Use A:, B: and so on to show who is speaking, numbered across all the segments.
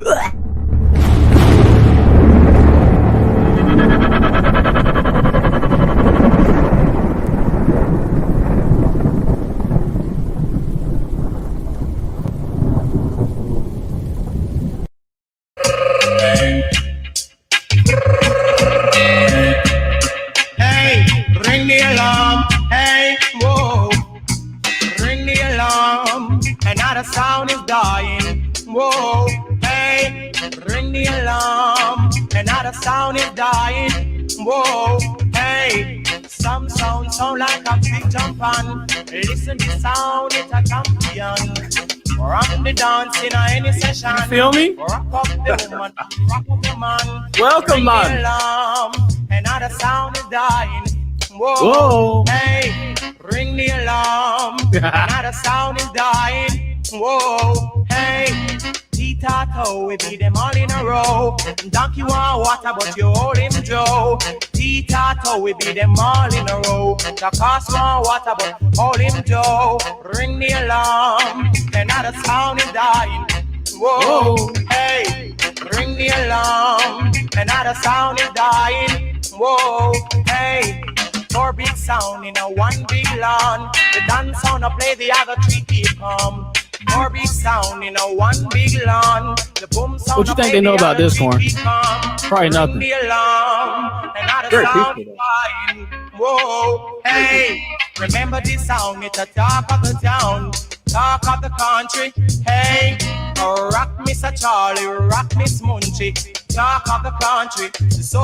A: Hey, ring the alarm. Hey, whoa. Ring the alarm. Another sound is dying. Whoa. Hey, ring the alarm. Another sound is dying. Whoa. Hey, some sound like a big jump on. Listen to sound, it's a champion. Rock the dance in any session.
B: You feel me?
A: Rock up the woman, rock up the man.
B: Welcome,
A: ring
B: man.
A: the alarm. Another sound is dying. Whoa.
B: Whoa.
A: Hey, ring the alarm. Another sound is dying. Whoa. Hey, Tito, we beat them all in a row. Donkey want water, but you hold him Joe. Tito, we beat them all in a row. The cost want water, but hold him Joe. Ring the alarm. Another sound is dying. Whoa. Hey, ring the alarm. Another sound is dying. Whoa. Hey. 4 big sound in a 1 big lawn. The dance sound play, the other 3 keep calm. 4 big sound in a 1 big lawn. The boom sound.
B: What you think they know about this, Corn? Probably nothing.
A: The alarm, another sound flying. Whoa, hey, remember this sound? It's a talk of the town, talk of the country. Hey, rock Mr. Charlie, rock Miss Munchie. Talk of the country, so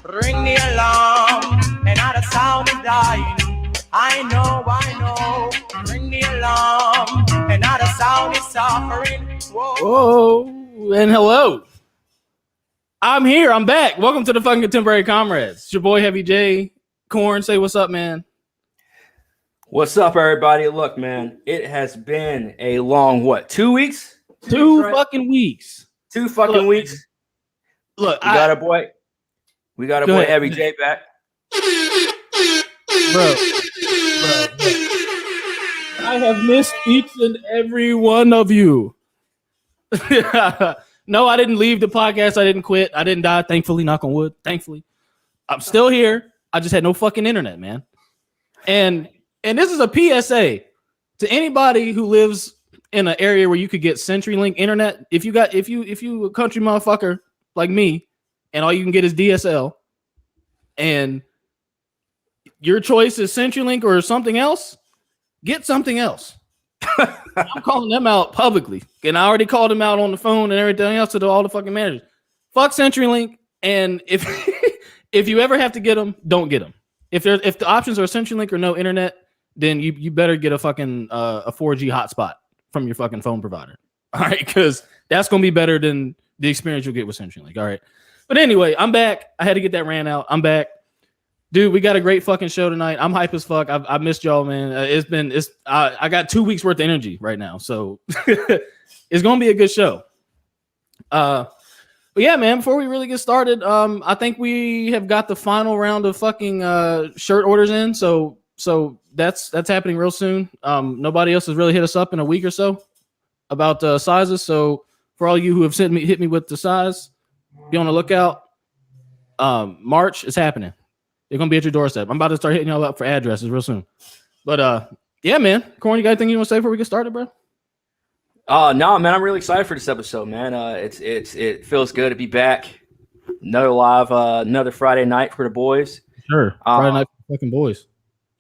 A: ring the alarm, another sound is dying. I know, ring the alarm, another sound is suffering.
B: Whoa, and hello. I'm here, I'm back. Welcome to the fucking Contemporary Comrades. It's your boy Heavy J. Corn, say what's up, man.
C: What's up, everybody? Look, man, it has been a long, 2 weks?
B: 2 fucking weeks.
C: 2 fucking weeks.
B: Look,
C: we got a boy Heavy J back.
B: Bro, I have missed each and every one of you. No, I didn't leave the podcast. I didn't quit. I didn't die. Thankfully, knock on wood. Thankfully, I'm still here. I just had no fucking internet, man. And this is a PSA to anybody who lives in an area where you could get CenturyLink internet. If you a country motherfucker like me, and all you can get is DSL, and your choice is CenturyLink or something else, get something else. I'm calling them out publicly, and I already called them out on the phone and everything else to all the fucking managers. Fuck CenturyLink, and if if you ever have to get them, don't get them. If the options are CenturyLink or no internet, then you better get a fucking a 4G hotspot from your fucking phone provider. All right, because that's gonna be better than the experience you'll get with CenturyLink. All right, but anyway, I'm back. I had to get that rant out. I'm back. Dude, we got a great fucking show tonight. I'm hype as fuck. I missed y'all, man. I got 2 weeks worth of energy right now, so it's gonna be a good show. But yeah, man. Before we really get started, I think we have got the final round of fucking shirt orders in. So that's happening real soon. Nobody else has really hit us up in a week or so about sizes. So for all you who have hit me with the size, be on the lookout. March is happening. They're gonna be at your doorstep. I'm about to start hitting y'all up for addresses real soon. But yeah, man. Corn, you got anything you want to say before we get started, bro?
C: No, man. I'm really excited for this episode, man. It feels good to be back. Another Friday night for the boys.
B: Sure. Friday night for fucking boys.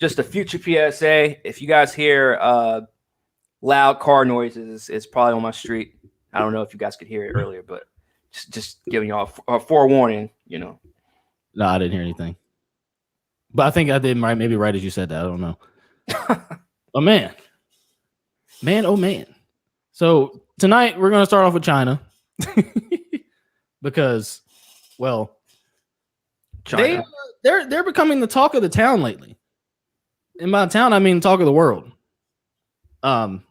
C: Just a future PSA. If you guys hear loud car noises, it's probably on my street. I don't know if you guys could hear it earlier, but just giving y'all a forewarning, you know.
B: No, I didn't hear anything. But I think I did maybe right as you said that. I don't know. Oh, man. Oh, man. So tonight we're going to start off with China. Because, well, China. They're becoming the talk of the town lately. And by town, I mean talk of the world. And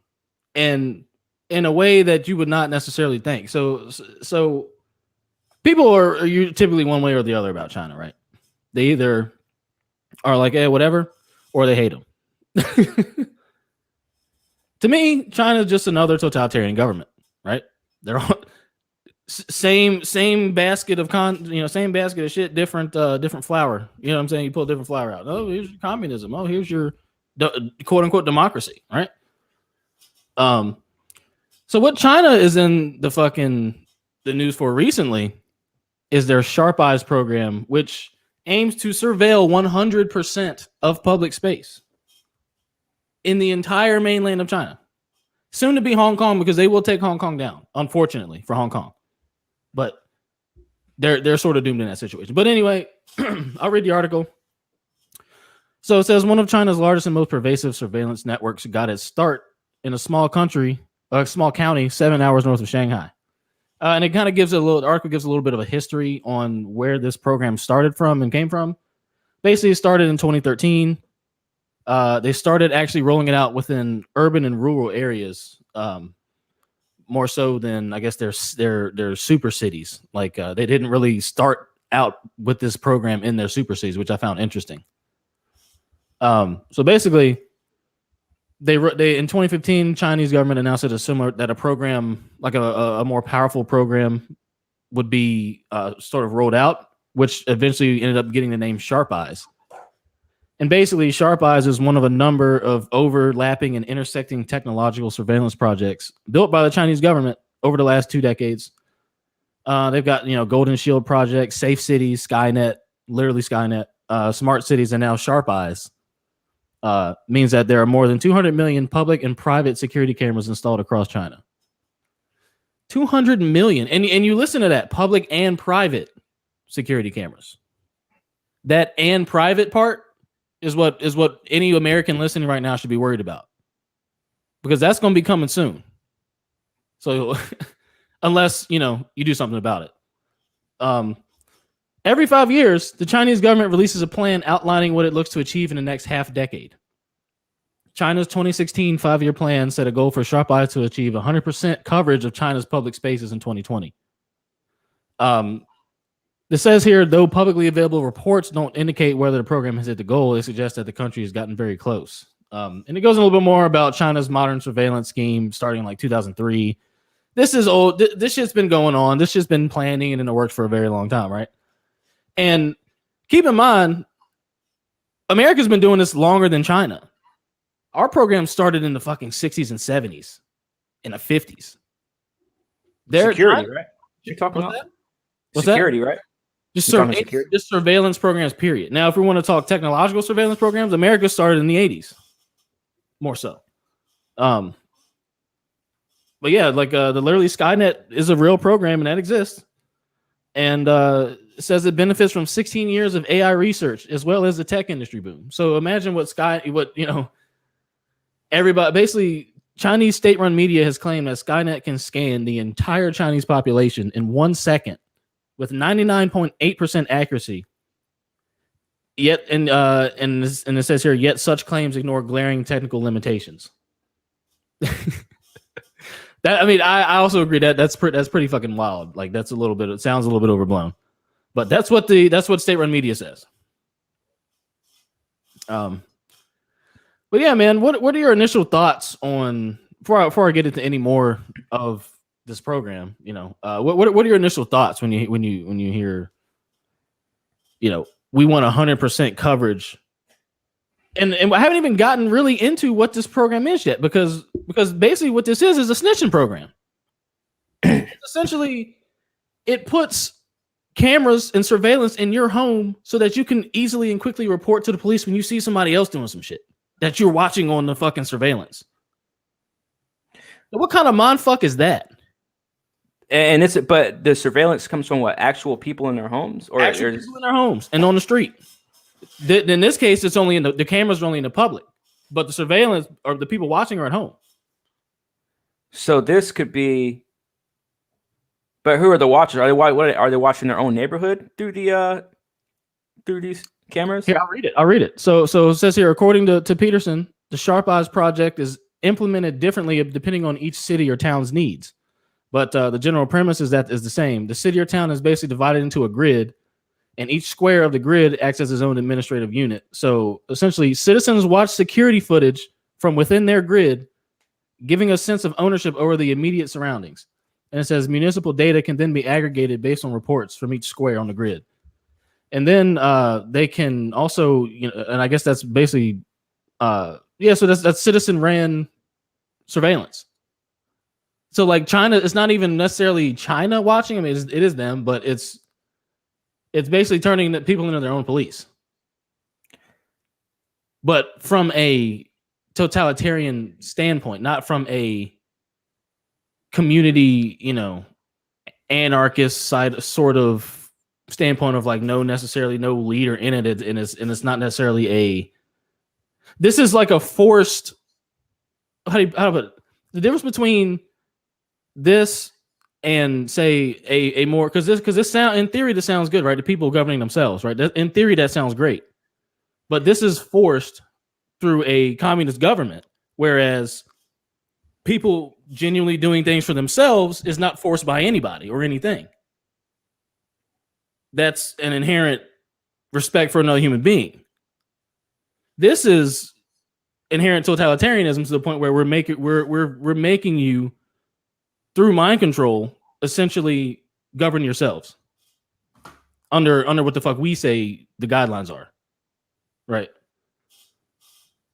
B: in a way that you would not necessarily think. So people are typically one way or the other about China, right? They either are like, whatever, or they hate them. To me, China is just another totalitarian government, right? Same basket of same basket of shit, different flour. You know what I'm saying? You pull a different flour out. Oh, here's your communism. Oh, here's your quote unquote democracy, right? So what China is in the news for recently is their Sharp Eyes program, which aims to surveil 100% of public space in the entire mainland of China. Soon to be Hong Kong, because they will take Hong Kong down, unfortunately, for Hong Kong. But they're sort of doomed in that situation. But anyway, I'll read the article. So it says one of China's largest and most pervasive surveillance networks got its start in a small county 7 hours north of Shanghai. And it kind of gives the article gives a little bit of a history on where this program started from and came from. Basically, it started in 2013. They started actually rolling it out within urban and rural areas, more so than I guess their super cities. Like they didn't really start out with this program in their super cities, which I found interesting. So basically, they in 2015, Chinese government announced that a program like a more powerful program would be sort of rolled out, which eventually ended up getting the name Sharp Eyes. And basically, Sharp Eyes is one of a number of overlapping and intersecting technological surveillance projects built by the Chinese government over the last 2 decades. They've got Golden Shield Project, Safe Cities, Skynet, literally Skynet, Smart Cities, and now Sharp Eyes. Means that there are more than 200 million public and private security cameras installed across China. 200 million, and you listen to that, public and private security cameras. That and private part is what any American listening right now should be worried about, because that's going to be coming soon. So unless you do something about it. Every 5 years, the Chinese government releases a plan outlining what it looks to achieve in the next half decade. China's 2016 5-year plan set a goal for Sharp Eyes to achieve 100% coverage of China's public spaces in 2020. It says here, though publicly available reports don't indicate whether the program has hit the goal, it suggests that the country has gotten very close. And it goes a little bit more about China's modern surveillance scheme starting in like 2003. This is old. This shit's been going on. This shit's been planning and in the works for a very long time, right? And keep in mind, America's been doing this longer than China. Our program started in the fucking 60s and 70s, in the 50s.
C: Security, right? You're talking about
B: What's
C: security,
B: that?
C: right?
B: Just surveillance programs, period. Now, if we want to talk technological surveillance programs, America started in the 80s, more so. But yeah, like the literally Skynet is a real program and that exists. And it says it benefits from 16 years of AI research as well as the tech industry boom. So imagine everybody, basically Chinese state-run media has claimed that Skynet can scan the entire Chinese population in 1 second with 99.8% accuracy. Yet, and it says here, yet such claims ignore glaring technical limitations. I also agree that's pretty fucking wild. Like it sounds a little bit overblown, but that's what state-run media says. But yeah, man, what are your initial thoughts on before I get into any more of this program? What are your initial thoughts when you hear, we want 100% coverage, and I haven't even gotten really into what this program is yet, because basically what this is a snitching program. Essentially, it puts cameras and surveillance in your home so that you can easily and quickly report to the police when you see somebody else doing some shit that you're watching on the fucking surveillance. What kind of mindfuck is that?
C: And but the surveillance comes from what? Actual people in their homes, or
B: actual people in their homes and on the street. In this case, it's only the cameras are only in the public, but the surveillance or the people watching are at home.
C: So this could be. But who are the watchers? Are they watching their own neighborhood through these cameras?
B: Here, I'll read it. So it says here, according to Peterson, the Sharp Eyes project is implemented differently depending on each city or town's needs. But the general premise is the same. The city or town is basically divided into a grid, and each square of the grid acts as its own administrative unit. So essentially, citizens watch security footage from within their grid, giving a sense of ownership over the immediate surroundings. And it says municipal data can then be aggregated based on reports from each square on the grid. And then they can also, and I guess that's basically, so that's citizen ran surveillance. So like China, it's not even necessarily China watching. I mean, it is them, but it's basically turning the people into their own police. But from a totalitarian standpoint, not from a community, anarchist side sort of standpoint of like no leader in it, and it's not necessarily this is like a forced. How do you put it? The difference between this and say a more because this sound in theory this sounds good, right? The people governing themselves, right? In theory that sounds great, but this is forced through a communist government, whereas people genuinely doing things for themselves is not forced by anybody or anything. That's an inherent respect for another human being. This is inherent totalitarianism to the point where we're making you through mind control essentially govern yourselves under what the fuck we say the guidelines are. Right.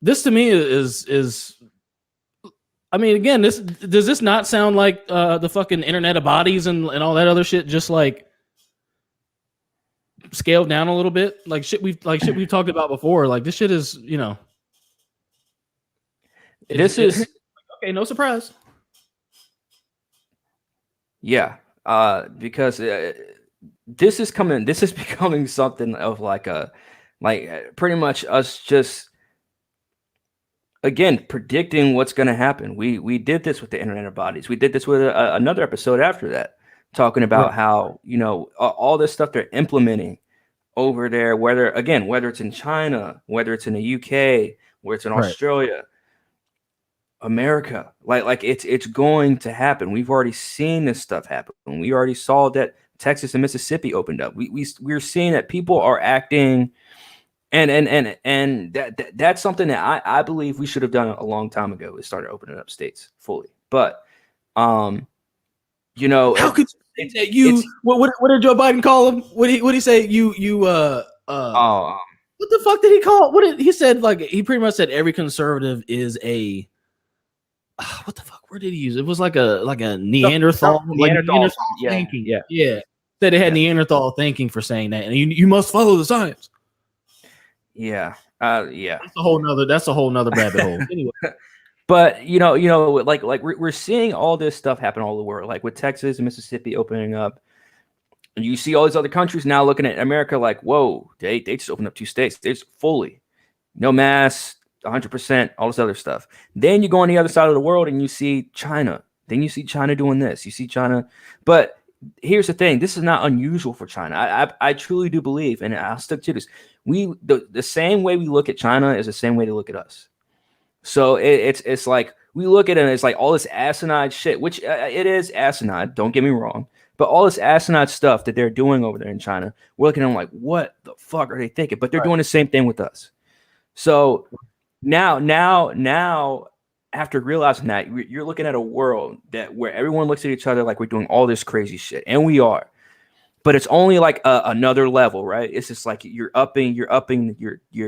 B: This to me is I mean, again, does this not sound like the fucking Internet of Bodies and all that other shit, just like scaled down a little bit, like shit we've talked about before? Like this shit is,
C: this is
B: okay. No surprise.
C: Yeah, because this is becoming something of like pretty much us just again predicting what's going to happen. We did this with the Internet of Bodies. We did this with another episode after that, talking about how all this stuff they're implementing over there, whether it's in China, whether it's in the UK, whether it's in Australia, America, like it's going to happen. We've already seen this stuff happen. We already saw that Texas and Mississippi opened up. We're seeing that people are acting. And that's something that I believe we should have done a long time ago. We started opening up states fully, but how could
B: what did Joe Biden call him? What did he say? What the fuck did he call? What did he said? Like he pretty much said every conservative is a what the fuck? Where did he use it? It was like a Neanderthal, Neanderthal thinking. Yeah. Said they had Neanderthal thinking for saying that, and you must follow the science.
C: Yeah.
B: That's a whole nother rabbit hole. Anyway.
C: But like we're seeing all this stuff happen all over the world, like with Texas and Mississippi opening up. And you see all these other countries now looking at America like, whoa, they just opened up 2 states. They just fully, no mask, 100%, all this other stuff. Then you go on the other side of the world and you see China. Then you see China doing this. You see China, but here's the thing: this is not unusual for China. I truly do believe, and I'll stick to this. The same way we look at China is the same way to look at us. So it's like we look at it and it's like all this asinine shit, which it is asinine. Don't get me wrong, but all this asinine stuff that they're doing over there in China, we're looking at them like, what the fuck are they thinking? But they're doing the same thing with us. So now. After realizing that, you're looking at a world where everyone looks at each other like we're doing all this crazy shit, and we are, but it's only like another level, right? It's just like you're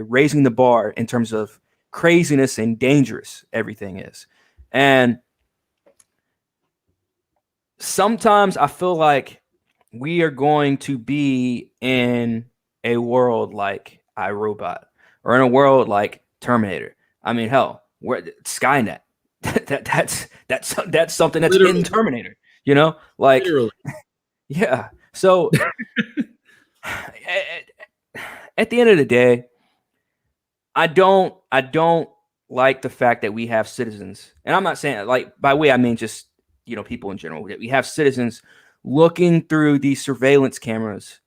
C: raising the bar in terms of craziness and dangerous everything is. And sometimes I feel like we are going to be in a world like iRobot or in a world like Terminator. I mean, hell, where Skynet, that's something that's literally in Terminator, like literally. Yeah. So at the end of the day, I don't like the fact that we have citizens, and I'm not saying like by way I mean just people in general, that we have citizens looking through these surveillance cameras,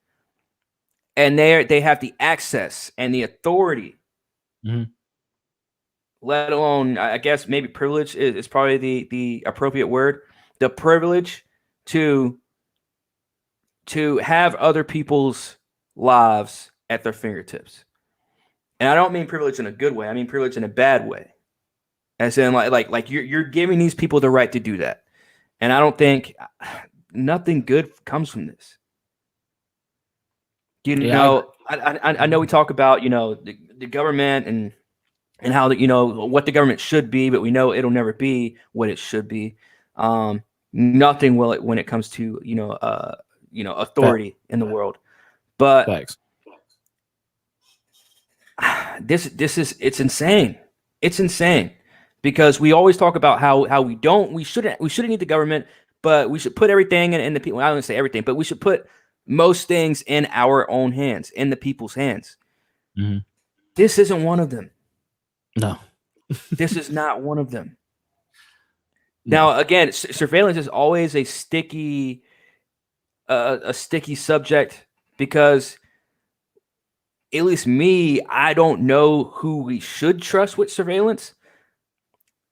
C: and they have the access and the authority. Mm-hmm. Let alone, I guess maybe privilege is probably the appropriate word. The privilege to have other people's lives at their fingertips. And I don't mean privilege in a good way. I mean privilege in a bad way. As in like you're giving these people the right to do that. And I don't think nothing good comes from this. You know, I know we talk about, the government and how what the government should be, but we know it'll never be what it should be. Nothing will it when it comes to authority in the world. But
B: Facts.
C: it's insane. It's insane because we always talk about how we shouldn't need the government, but we should put everything in the people. I don't say everything, but we should put most things in our own hands, in the people's hands.
B: Mm-hmm.
C: This isn't one of them.
B: No.
C: This is not one of them. Now, again, surveillance is always a sticky subject because, at least me, I don't know who we should trust with surveillance.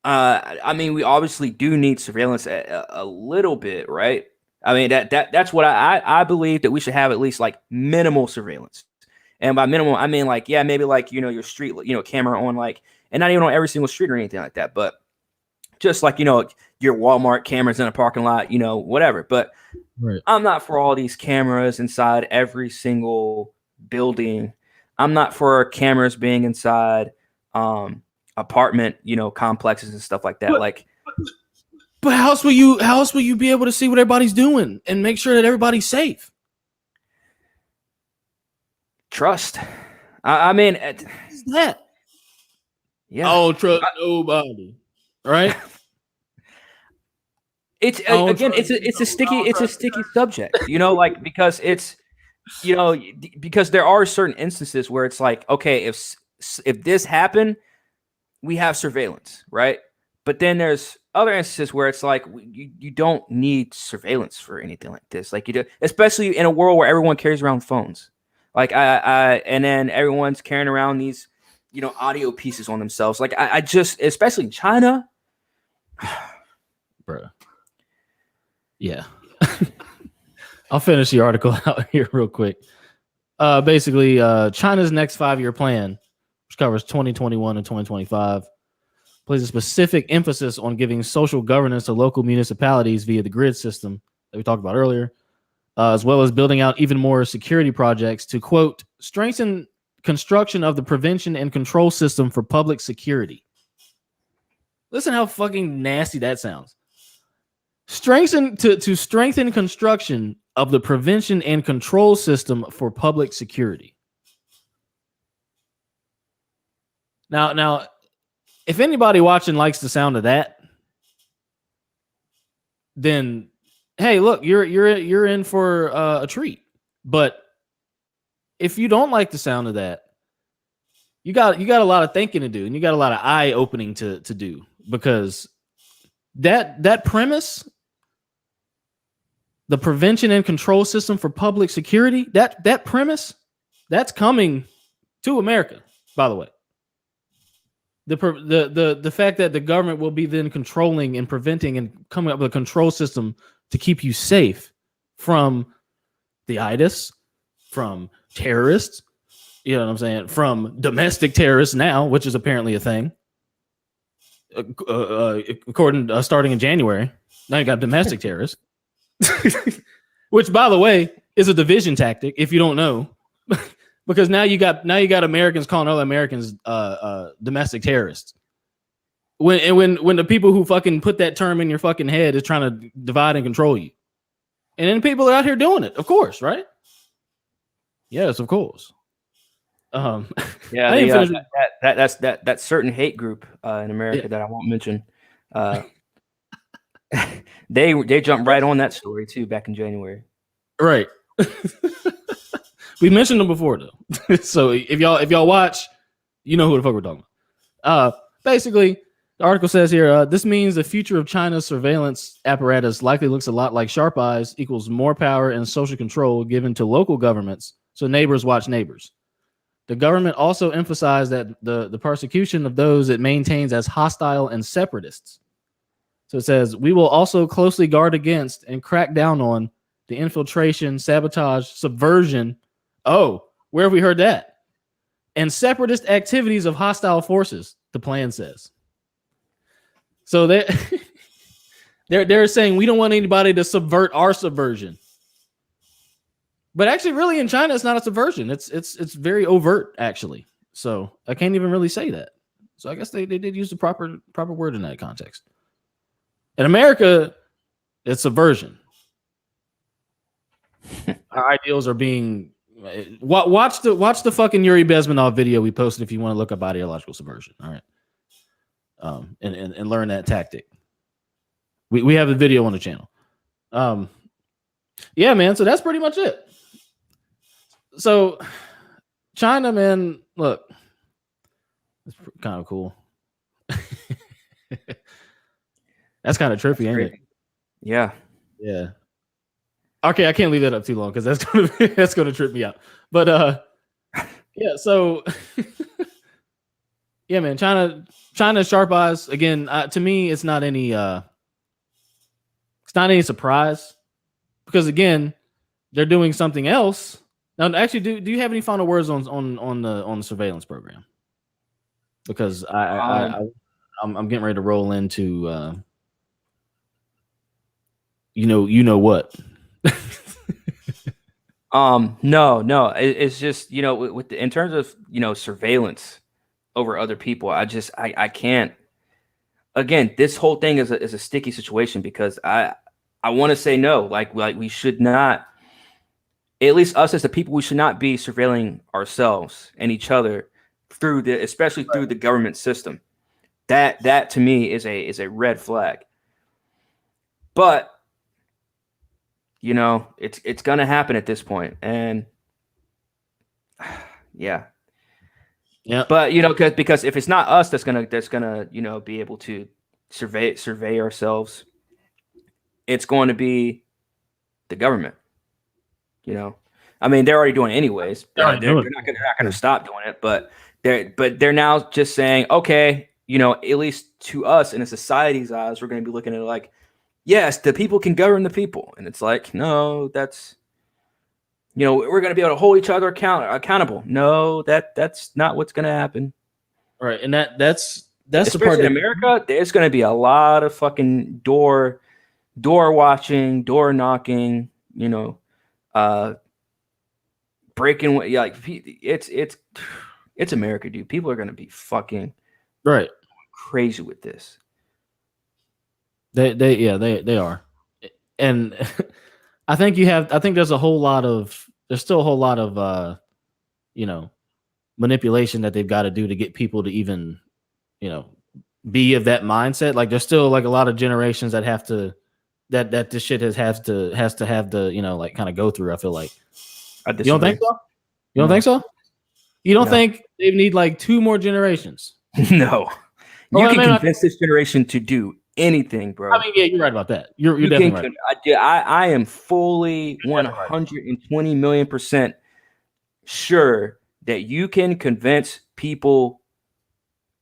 C: I mean, we obviously do need surveillance a little bit, right? I mean, that's what I believe, that we should have at least like minimal surveillance. And by minimal, I mean like, yeah, maybe like, your street, camera on like, and not even on every single street or anything like that, but just like, your Walmart cameras in a parking lot, whatever. But
B: right.
C: I'm not for all these cameras inside every single building. I'm not for cameras being inside apartment, complexes and stuff like that.
B: But how else will you be able to see what everybody's doing and make sure that everybody's safe?
C: Trust. I mean,
B: what is that?
C: Yeah.
B: Oh, trust nobody. Right?
C: It's a sticky subject, because it's, because there are certain instances where it's like, okay, if this happened, we have surveillance, right? But then there's other instances where it's like you don't need surveillance for anything like this, like you do, especially in a world where everyone carries around phones, like and then everyone's carrying around these, audio pieces on themselves. Like I just, especially in China,
B: bro. Yeah. I'll finish the article out here real quick. Basically, China's next 5-year plan, which covers 2021 and 2025, places a specific emphasis on giving social governance to local municipalities via the grid system that we talked about earlier, as well as building out even more security projects to, quote, strengthen construction of the prevention and control system for public security. Listen how fucking nasty that sounds. Strengthen construction of the prevention and control system for public security. Now, if anybody watching likes the sound of that, then hey, look, you're in for a treat. But if you don't like the sound of that, you got a lot of thinking to do, and you got a lot of eye opening to do, because that premise, the prevention and control system for public security, that premise, that's coming to America, by the way. The fact that the government will be then controlling and preventing and coming up with a control system to keep you safe from the IDIS, from terrorists, you know what I'm saying, from domestic terrorists now, which is apparently a thing. According starting in January, now you got domestic terrorists, which, by the way, is a division tactic if you don't know. Because now you got Americans calling other Americans domestic terrorists. When the people who fucking put that term in your fucking head is trying to divide and control you. And then people are out here doing it, of course, right? Yes, of course.
C: Yeah, that certain hate group in America that I won't mention. They jumped right on that story too back in January.
B: Right. We mentioned them before though. So if y'all watch, you know who the fuck we're talking about. Basically, the article says here, this means the future of China's surveillance apparatus likely looks a lot like sharp eyes equals more power and social control given to local governments, so neighbors watch neighbors. The government also emphasized that the persecution of those it maintains as hostile and separatists. So it says, we will also closely guard against and crack down on the infiltration, sabotage, subversion. Oh, where have we heard that? And separatist activities of hostile forces, the plan says. So that They're saying we don't want anybody to subvert our subversion. But actually, really, in China, it's not a subversion. It's very overt, actually. So I can't even really say that. So I guess they did use the proper word in that context. In America, it's subversion. Our ideals are being watch the fucking Yuri Bezmenov video we posted if you want to look up ideological subversion. All right, and learn that tactic. We have a video on the channel. Yeah, man. So that's pretty much it. So China, man, look, it's kind of cool. That's kind of trippy, ain't it?
C: Yeah.
B: Yeah. Okay, I can't leave that up too long because that's gonna trip me out. But yeah, so yeah, man, China sharp eyes again. To me, it's not any surprise because again, they're doing something else. Now, actually, do you have any final words on the surveillance program? Because I'm getting ready to roll into you know what.
C: No, it's just, in terms of, surveillance over other people, I can't, again, this whole thing is a sticky situation because I want to say no, like we should not, at least us as the people, we should not be surveilling ourselves and each other especially through the government system. That to me is a red flag. But it's gonna happen at this point, and yeah. But because if it's not us that's gonna be able to survey ourselves, it's going to be the government. I mean, they're already doing it anyways. They're not gonna stop doing it, but they're now just saying, okay, at least to us in a society's eyes, we're gonna be looking at it like, yes, the people can govern the people. And it's like, no, that's, we're going to be able to hold each other accountable. No, that's not what's going to happen.
B: Right. And that's
C: especially
B: the part
C: in America, there's going to be a lot of fucking door watching, door knocking, breaking. Like it's America, dude. People are going to be fucking
B: right
C: crazy with this.
B: They are, and I think there's still a whole lot of manipulation that they've got to do to get people to even be of that mindset. Like there's still like a lot of generations that have to that this shit has to have the kind of go through. I feel like you don't think so? You don't think so? You don't think they need like 2 more generations?
C: No, you can convince this generation to do anything, bro.
B: I mean, yeah, you're right about that. You're definitely right.
C: I am fully 120 million% sure that you can convince people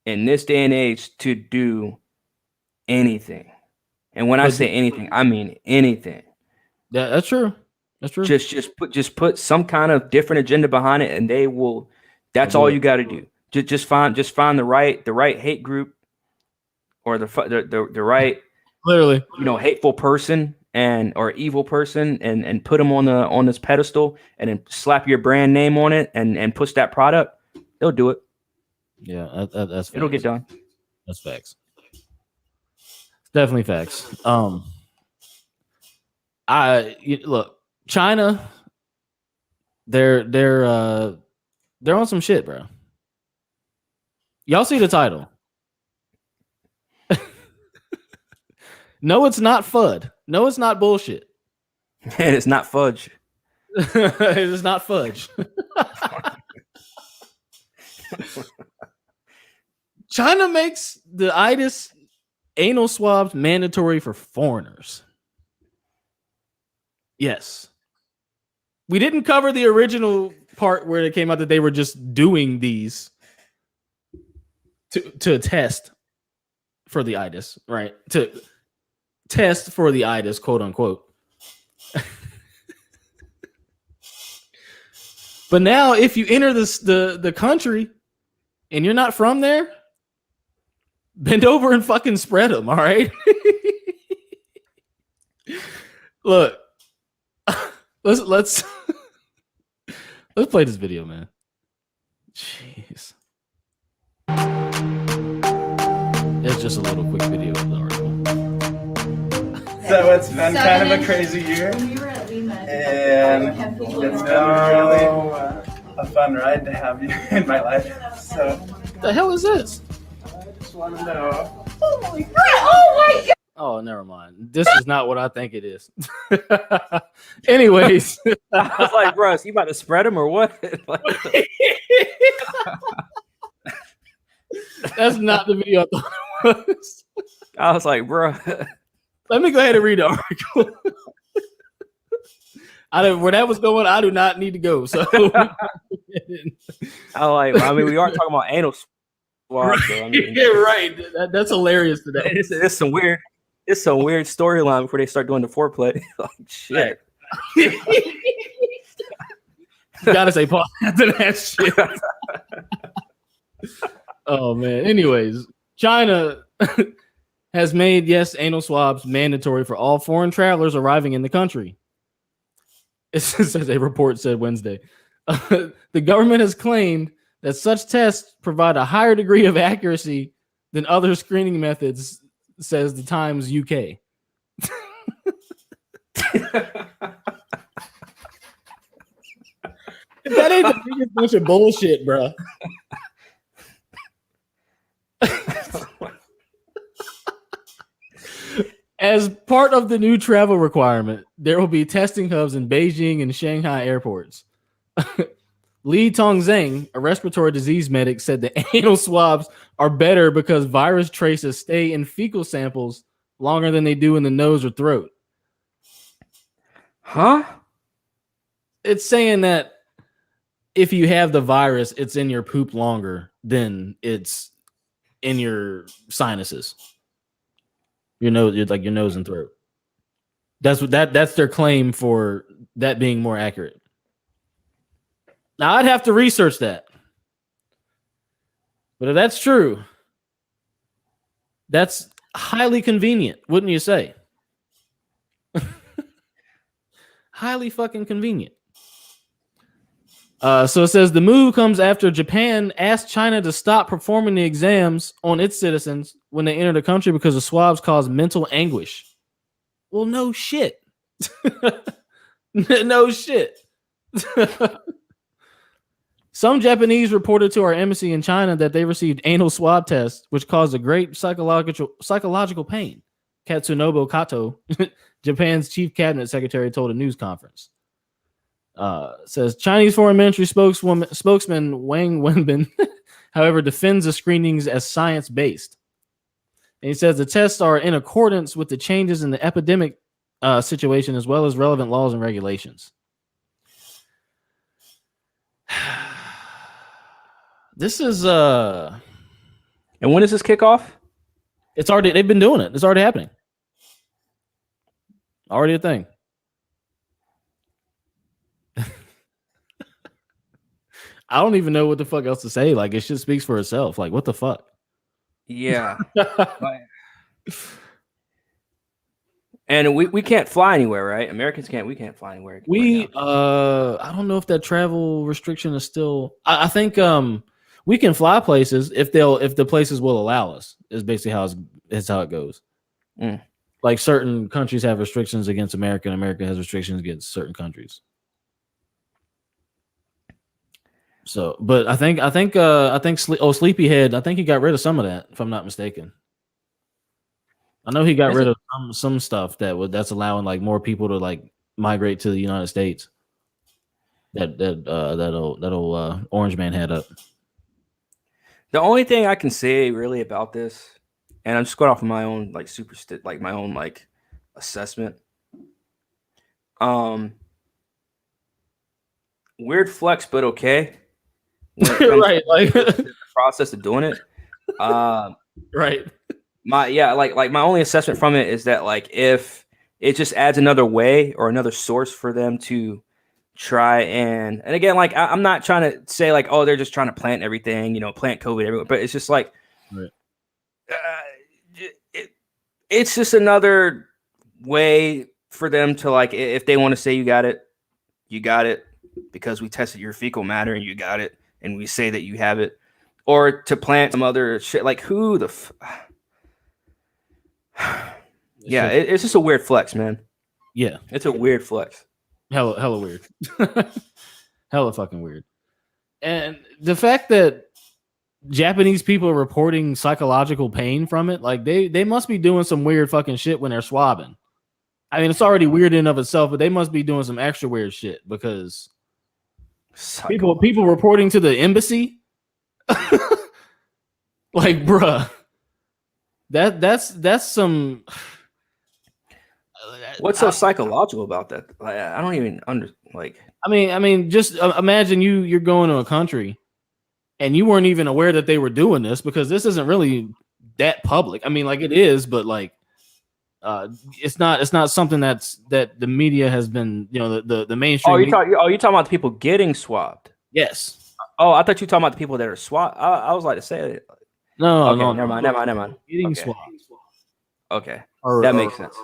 C: in this day and age to do anything. And when I say anything, I mean anything.
B: Yeah, that's true. That's true.
C: Just put some kind of different agenda behind it, and they will. That's all you got to do. Just find the right hate group. Or the right,
B: literally,
C: hateful person or evil person, and put them on this pedestal, and then slap your brand name on it, and push that product. They'll do it.
B: Yeah, that's facts.
C: It'll get done.
B: That's facts. It's definitely facts. Look, China, they're on some shit, bro. Y'all see the title? No, it's not FUD. No, it's not bullshit.
C: And it's not fudge.
B: It is not fudge. China makes the itis anal swabs mandatory for foreigners. Yes. We didn't cover the original part where it came out that they were just doing these to test for the itis, right? To test for the itis, quote unquote. But now, if you enter the country and you're not from there, bend over and fucking spread them. All right. Look, let's play this video, man. Jeez. It's just a little quick video of the article.
D: So it's been kind of a crazy year, and it's been really a fun ride to have you in my life. So
B: What the hell is this?
D: I just want to know.
E: Oh my god!
B: Oh, never mind. This is not what I think it is. Anyways,
C: I was like, bro, is you about to spread them or what? Like,
B: that's not the video I thought it was.
C: I was like, bro.
B: Let me go ahead and read the article. Where that was going, I do not need to go. So
C: I mean, we are talking about anal swabs. So, I mean,
B: yeah, right. That's hilarious today.
C: It's some weird storyline before they start doing the foreplay. Like shit.
B: You gotta say pause after that shit. Oh man. Anyways, China has made anal swabs mandatory for all foreign travelers arriving in the country. It says a report said Wednesday. The government has claimed that such tests provide a higher degree of accuracy than other screening methods, says the Times UK. That ain't the biggest bunch of bullshit, bro. As part of the new travel requirement, there will be testing hubs in Beijing and Shanghai airports. Li Tongzheng, a respiratory disease medic, said the anal swabs are better because virus traces stay in fecal samples longer than they do in the nose or throat.
C: Huh?
B: It's saying that if you have the virus, it's in your poop longer than it's in your sinuses. Your nose, like your nose and throat. That's their claim for that being more accurate. Now I'd have to research that. But if that's true, that's highly convenient, wouldn't you say? Highly fucking convenient. So it says the move comes after Japan asked China to stop performing the exams on its citizens when they enter the country because the swabs cause mental anguish. Well, no shit. No shit. Some Japanese reported to our embassy in China that they received anal swab tests, which caused a great psychological pain. Katsunobu Kato, Japan's chief cabinet secretary, told a news conference. Says Chinese Foreign Ministry spokesman Wang Wenbin, however, defends the screenings as science-based. And he says the tests are in accordance with the changes in the epidemic situation as well as relevant laws and regulations. This is
C: And when does this kick off?
B: it's already, they've been doing it. It's already happening. Already a thing. I don't even know what the fuck else to say. Like, it just speaks for itself. Like, what the fuck?
C: Yeah. And we can't fly anywhere, right? Americans can't. We can't fly anywhere.
B: I don't know if that travel restriction is still. I think we can fly places if the places will allow us. Is basically how it goes.
C: Mm.
B: Like certain countries have restrictions against America, and America has restrictions against certain countries. So, but I think Sleepyhead. I think he got rid of some of that, if I'm not mistaken. I know he got rid of some stuff that's allowing like more people to like migrate to the United States. That'll Orange Man had up.
C: The only thing I can say really about this, and I'm just going off of my own like my own like assessment. Weird flex, but okay.
B: Right, like
C: the process of doing it.
B: Right.
C: My only assessment from it is that like if it just adds another way or another source for them to try and again, like I'm not trying to say like, oh, they're just trying to plant everything, plant COVID everywhere, but it's just like
B: right.
C: It's just another way for them to like, if they want to say you got it because we tested your fecal matter and you got it, and we say that you have it, or to plant some other shit. Like who the yeah, it's just a weird flex, man.
B: Yeah,
C: it's a weird flex.
B: Hella weird. Hella fucking weird. And the fact that Japanese people are reporting psychological pain from it, like they must be doing some weird fucking shit when they're swabbing. I mean, it's already weird in and of itself, but they must be doing some extra weird shit because people reporting to the embassy, like, bruh, that's some.
C: What's so psychological about that? Like, I don't even like.
B: I mean, just imagine you're going to a country, and you weren't even aware that they were doing this because this isn't really that public. I mean, like it is, but like. It's not something that the media has been, the mainstream.
C: Oh, you're talking about the people getting swabbed.
B: Yes.
C: Oh, I thought you were talking about the people that are swabbed. I was like to say it.
B: No,
C: okay,
B: no,
C: never mind.
B: Getting
C: okay.
B: swabbed.
C: Okay,
B: that
C: makes sense.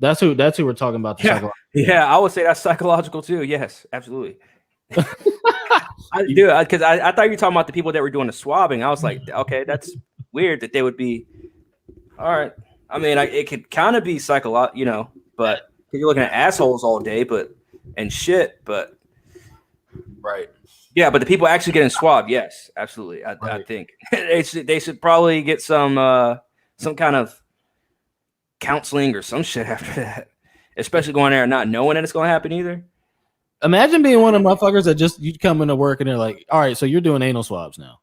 B: That's who we're talking about.
C: Yeah, I would say that's psychological too. Yes, absolutely. I do, because I thought you were talking about the people that were doing the swabbing. I was like, okay, that's weird that they would be. All right. I mean, it could kind of be psychological, but you're looking at assholes all day, but right. Yeah, but the people actually getting swabbed, yes, absolutely. I think they should probably get some kind of counseling or some shit after that, especially going there and not knowing that it's going to happen either.
B: Imagine being one of the motherfuckers that just you come into work and they're like, all right, so you're doing anal swabs now.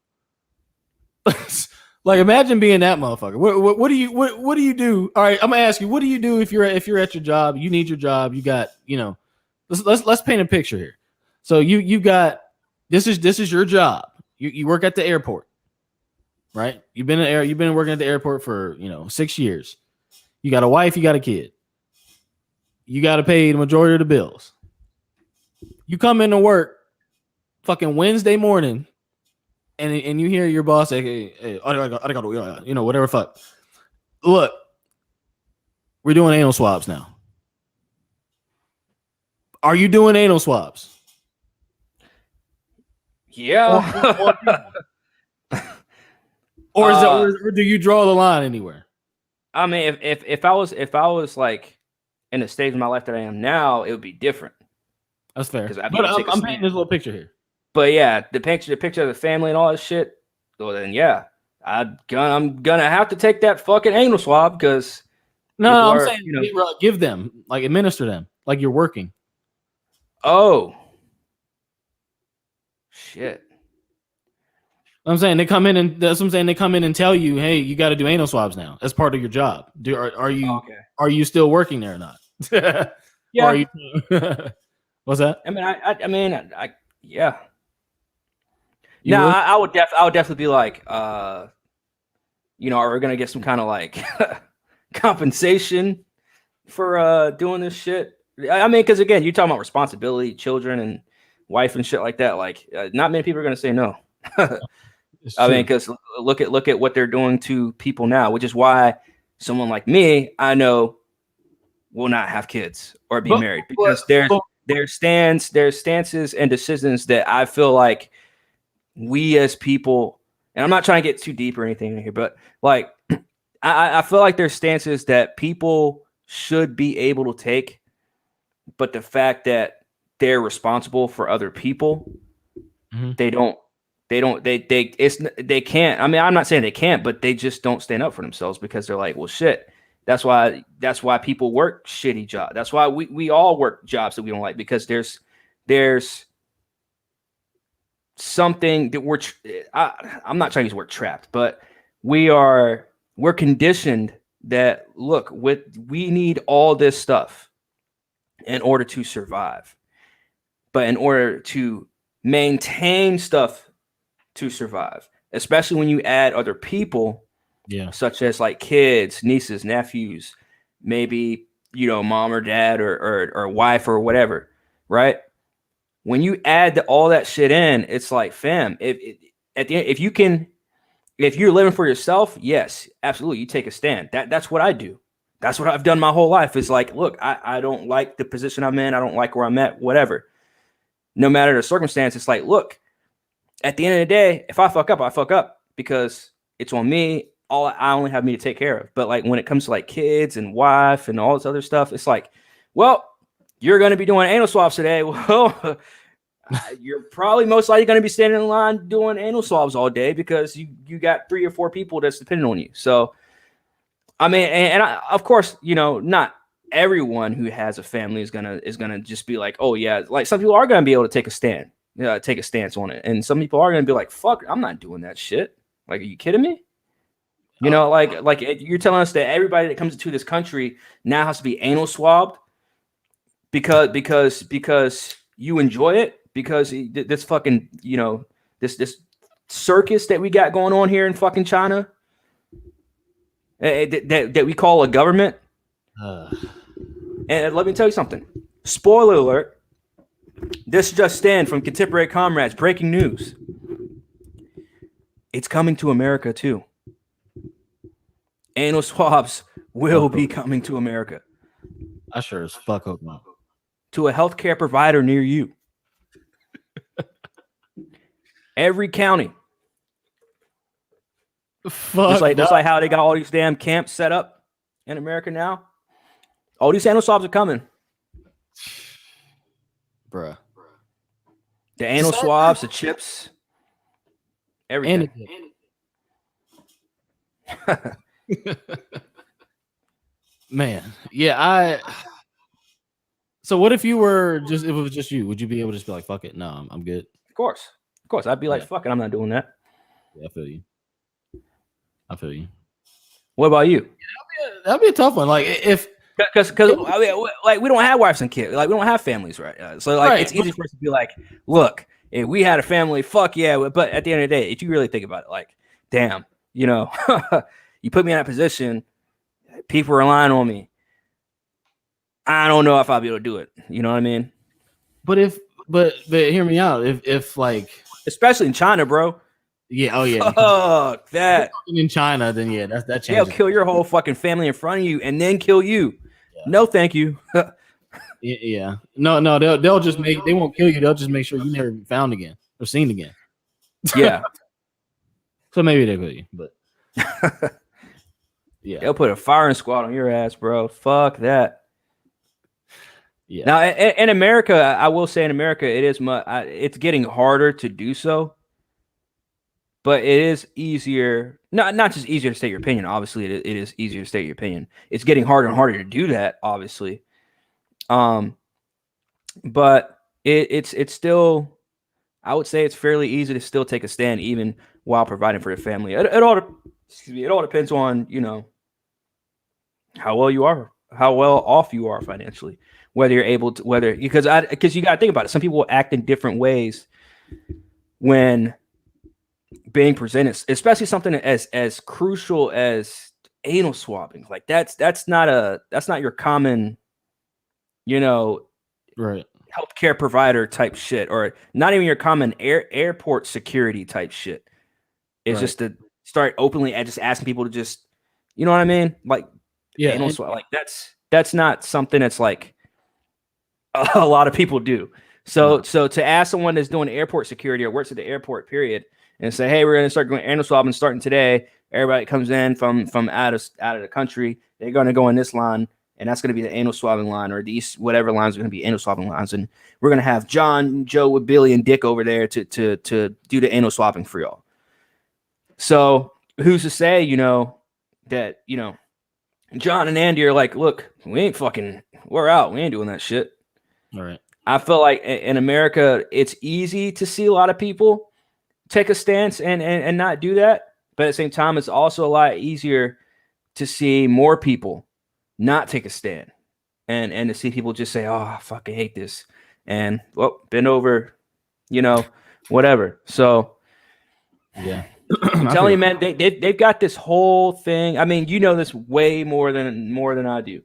B: Like, imagine being that motherfucker. What do you do? All right, I'm gonna ask you, what do you do if you're at your job? You need your job. You got, let's paint a picture here. So you got this is your job. You work at the airport, right? You've been working at the airport for 6 years. You got a wife. You got a kid. You got to pay the majority of the bills. You come into work, fucking Wednesday morning. And you hear your boss say, hey, whatever, fuck. Look, we're doing anal swabs now. Are you doing anal swabs?
C: Yeah.
B: Or do you draw the line anywhere?
C: I mean, if I was like in the stage of my life that I am now, it would be different.
B: That's fair. But I'm painting this little picture here.
C: But yeah, the picture of the family and all this shit. Well, then yeah, I'm gonna have to take that fucking anal swab because
B: I'm saying give them, like, administer them like you're working.
C: Oh shit!
B: I'm saying they come in and tell you, hey, you got to do anal swabs now as part of your job. Are you still working there or not?
C: Yeah.
B: Or are you, what's that?
C: I mean, yeah. No, I would definitely be like, are we gonna get some kind of like compensation for doing this shit? I mean, because again, you're talking about responsibility, children, and wife and shit like that. Like, not many people are gonna say no. I mean, because look at what they're doing to people now, which is why someone like me, I know, will not have kids or be married because there's stances and decisions that I feel like we as people, and I'm not trying to get too deep or anything here, but like I feel like there's stances that people should be able to take, but the fact that they're responsible for other people, they can't. I mean, I'm not saying they can't, but they just don't stand up for themselves because they're like, well, shit. That's why people work shitty jobs. That's why we all work jobs that we don't like, because there's something that I'm not trying to use the word trapped, but we're conditioned that, look, we need all this stuff in order to survive. But in order to maintain stuff to survive, especially when you add other people, such as like kids, nieces, nephews, maybe, mom or dad or wife or whatever, right? When you add all that shit in, it's like, fam, at the end, if you're living for yourself, yes, absolutely, you take a stand. That's what I do. That's what I've done my whole life. Is like, look, I don't like the position I'm in. I don't like where I'm at, whatever. No matter the circumstance, it's like, look, at the end of the day, if I fuck up, I fuck up because it's on me. I only have me to take care of. But like when it comes to like kids and wife and all this other stuff, it's like, well, you're going to be doing anal swabs today. Well, you're probably most likely going to be standing in line doing anal swabs all day because you got 3 or 4 people that's dependent on you. So, I mean, and of course, not everyone who has a family is gonna just be like, oh yeah, like some people are gonna be able to take a stance on it, and some people are gonna be like, fuck, I'm not doing that shit. Like, are you kidding me? Like you're telling us that everybody that comes into this country now has to be anal swabbed because you enjoy it, because this fucking this circus that we got going on here in fucking China that we call a government. And let me tell you something. Spoiler alert. This just in from Contemporary Comrades. Breaking news. It's coming to America too. Anal swabs will be coming to America.
B: I sure as fuck hope not.
C: To a healthcare provider near you. Every county.
B: Fuck.
C: Just like how they got all these damn camps set up in America now. All these anal swabs are coming.
B: Bruh.
C: The anal swabs, the chips, everything.
B: Man, yeah, so what if it was just you? Would you be able to just be like, fuck it? No, I'm good.
C: Of course. I'd be like, fuck it, I'm not doing that.
B: Yeah, I feel you.
C: What about you?
B: That'd be a tough one. Like if
C: because I mean, like we don't have wives and kids, like we don't have families, right? So like it's easy for us to be like, look, if we had a family, fuck yeah. But at the end of the day, if you really think about it, like, damn, you put me in that position, people are relying on me. I don't know if I'll be able to do it. You know what I mean?
B: But hear me out. If like,
C: especially in China, bro.
B: Yeah. Oh yeah.
C: Fuck that.
B: In China, then yeah, that changes.
C: They'll kill your whole fucking family in front of you and then kill you. Yeah. No, thank you.
B: Yeah. No. They'll just they won't kill you. They'll just make sure you never be found again or seen again.
C: Yeah.
B: So maybe they kill you, but yeah,
C: they'll put a firing squad on your ass, bro. Fuck that. Yeah. Now in America, I will say in America, it's getting harder to do so. But it is easier, not just easier to state your opinion. Obviously, it is easier to state your opinion. It's getting harder and harder to do that, obviously. But it's still, I would say it's fairly easy to still take a stand, even while providing for the family. It all depends on how well off you are financially, whether you're able to, because you got to think about it. Some people act in different ways when being presented, especially something as crucial as anal swabbing. Like that's not your common,
B: right,
C: healthcare provider type shit, or not even your common airport security type shit. It's just to start openly just asking people to just, you know what I mean? Like,
B: yeah,
C: anal swab. Like that's not something that's like a lot of people do. So to ask someone that's doing airport security or works at the airport, period, and say, hey, we're going to start going anal swabbing starting today. Everybody comes in from out of the country. They're going to go in this line, and that's going to be the anal swabbing line, or these whatever lines are going to be anal swabbing lines. And we're going to have John, Joe, with Billy, and Dick over there to do the anal swabbing for y'all. So who's to say, that, John and Andy are like, look, we're out. We ain't doing that shit.
B: All right.
C: I feel like in America, it's easy to see a lot of people take a stance and not do that. But at the same time, it's also a lot easier to see more people not take a stand and to see people just say, oh, I fucking hate this. And, well, bend over, whatever. So,
B: yeah.
C: I'm telling you, man, they've got this whole thing. I mean, this way more than I do.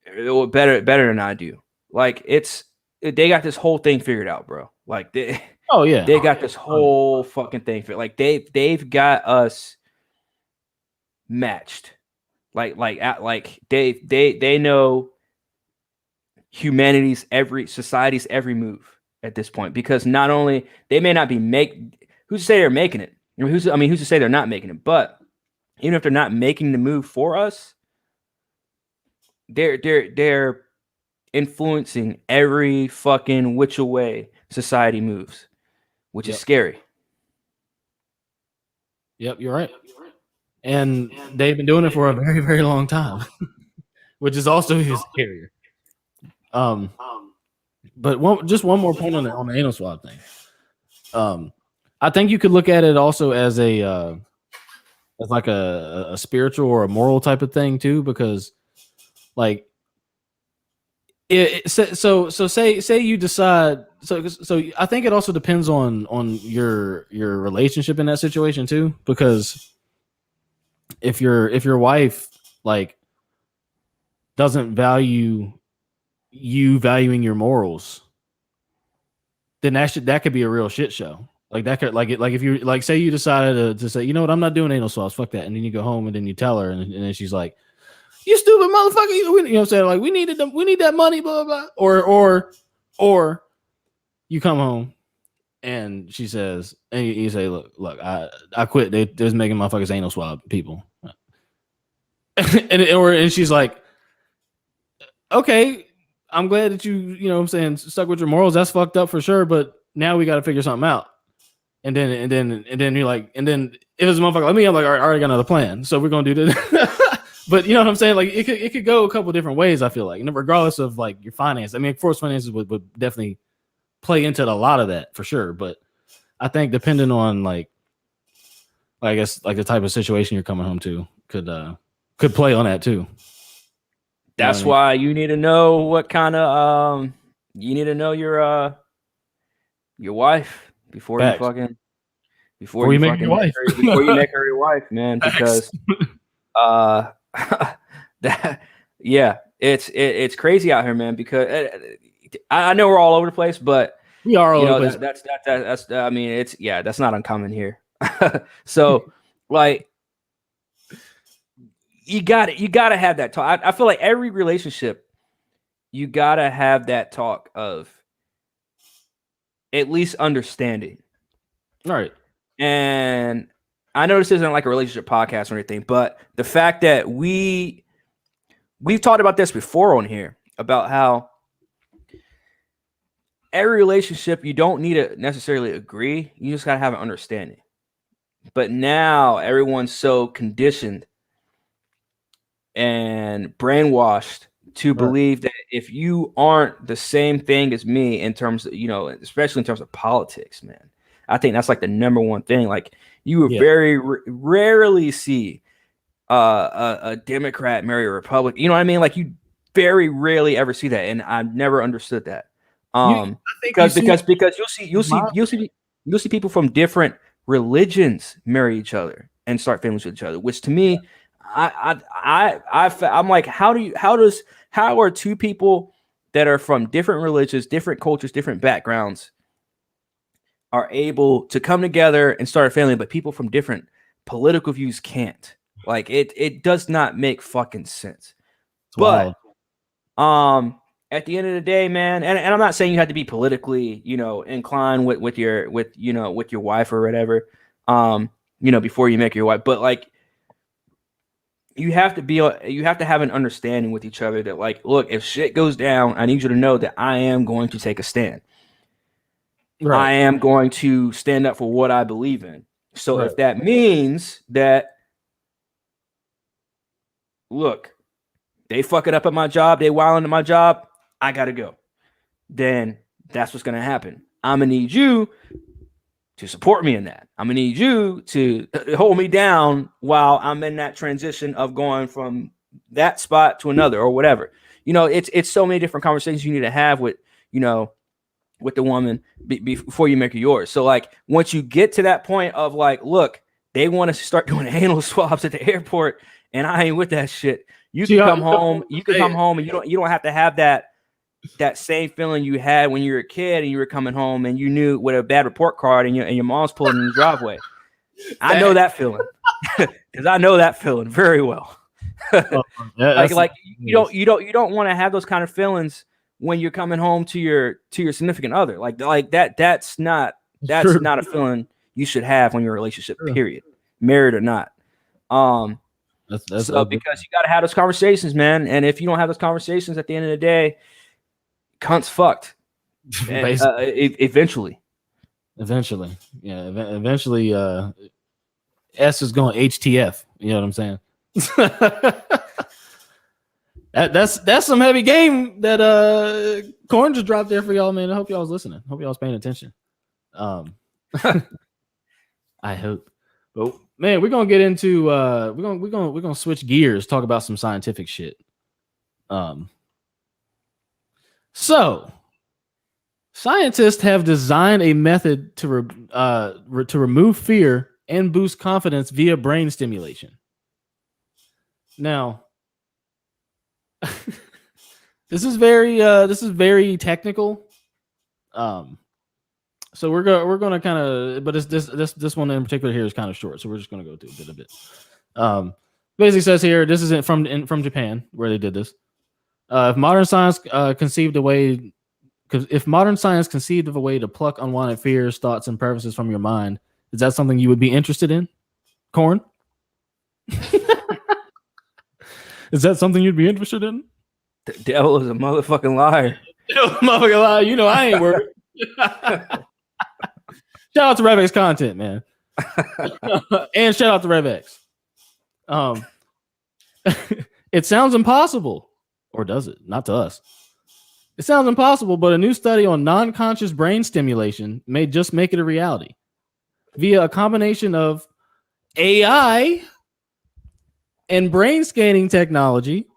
C: Better than I do. Like, they got this whole thing figured out, bro. Like, they got this whole fucking thing for like they've got us matched. Like they know society's every move at this point, because not only they may not be who's to say they're making it? Who's to say they're not making it? But even if they're not making the move for us, they're influencing every fucking which way society moves, which is scary.
B: Yep, you're right. And they've been doing it for a very, very long time, which is also even scarier. But just one more point on the anal swab thing. I think you could look at it also as as like a spiritual or a moral type of thing too, because like so say you decide, so I think it also depends on your relationship in that situation too, because if your wife like doesn't value you valuing your morals, then that could be a real shit show. Like that could if you like say you decided to say, you know what, I'm not doing anal swabs, fuck that, and then you go home and then you tell her and then she's like, you stupid motherfucker, you know what I'm saying, like we need that money, blah blah blah, or you come home and she says, and you say, look, I quit. They're making motherfuckers anal swab people, and she's like, okay, I'm glad that you know what I'm saying, stuck with your morals. That's fucked up for sure, but now we got to figure something out. And then you're like, and then if it's a motherfucker like me, I'm like, all right, I already got another plan, so we're gonna do this. But you know what I'm saying? Like it could go a couple different ways. I feel like, regardless of like your finance. I mean, of course, finances would definitely play into a lot of that for sure. But I think depending on like I guess like the type of situation you're coming home to could play on that too.
C: That's why you need to know what kind of you need to know your wife before you fucking before you make your wife before you make her your wife, man, because it's crazy out here, man, because I know we're all over the place, but
B: we are all over the place.
C: That's I mean, it's that's not uncommon here. So like you gotta have that talk. I feel like every relationship you gotta have that talk of at least understanding.
B: All right.
C: And I know this isn't like a relationship podcast or anything, but the fact that we've talked about this before on here about how every relationship you don't need to necessarily agree, you just gotta have an understanding. But now everyone's so conditioned and brainwashed to believe that if you aren't the same thing as me in terms of, especially in terms of politics, man, I think that's like the number one thing. Like you would very rarely see a Democrat marry a Republican. You know what I mean? Like you very rarely ever see that, and I've never understood that. Because you'll see people from different religions marry each other and start families with each other, which to me, I'm like, how are two people that are from different religions, different cultures, different backgrounds are able to come together and start a family, but people from different political views can't? Like it does not make fucking sense. But at the end of the day, man, and I'm not saying you have to be politically, inclined with your wife or whatever, before you make your wife, but like you have to have an understanding with each other that like, look, if shit goes down, I need you to know that I am going to take a stand. Right. I am going to stand up for what I believe in. So if that means that, look, they fuck it up at my job, they wilding at my job, I gotta go, then that's what's gonna happen. I'm gonna need you to support me in that. I'm gonna need you to hold me down while I'm in that transition of going from that spot to another or whatever. It's so many different conversations you need to have with the woman before you make her yours. So like once you get to that point of like, look, they want to start doing anal swabs at the airport, and I ain't with that shit. You can come home. You can come home, and you don't have to have that same feeling you had when you were a kid and you were coming home and you knew with a bad report card and your mom's pulling in the driveway. I know that feeling because I know that feeling very well. Like you don't want to have those kind of feelings when you're coming home to your significant other. Like that's not a feeling you should have when you're in a relationship, period, married or not.
B: That's
C: because you got to have those conversations, man. And if you don't have those conversations, at the end of the day, cunt's fucked. And, eventually,
B: yeah. Eventually, S is going HTF. You know what I'm saying? That's some heavy game that Corn just dropped there for y'all, man. I hope y'all was listening. Hope y'all was paying attention. I hope. But man, we're gonna get into we're gonna switch gears, talk about some scientific shit. So scientists have designed a method to remove fear and boost confidence via brain stimulation. Now, this is very technical. So we're gonna kind of, but this one in particular here is kind of short, so we're just gonna go through a bit. Basically says here, this isn't from Japan where they did this. If modern science conceived of a way to pluck unwanted fears, thoughts, and preferences from your mind, is that something you would be interested in, Corn? Is that something you'd be interested in?
C: The devil is a motherfucking liar.
B: Motherfucking liar. You know I ain't worried. Shout out to RevX content, man. And shout out to RevX. It sounds impossible. Or does it? Not to us. It sounds impossible, but a new study on non-conscious brain stimulation may just make it a reality. Via a combination of AI and brain scanning technology,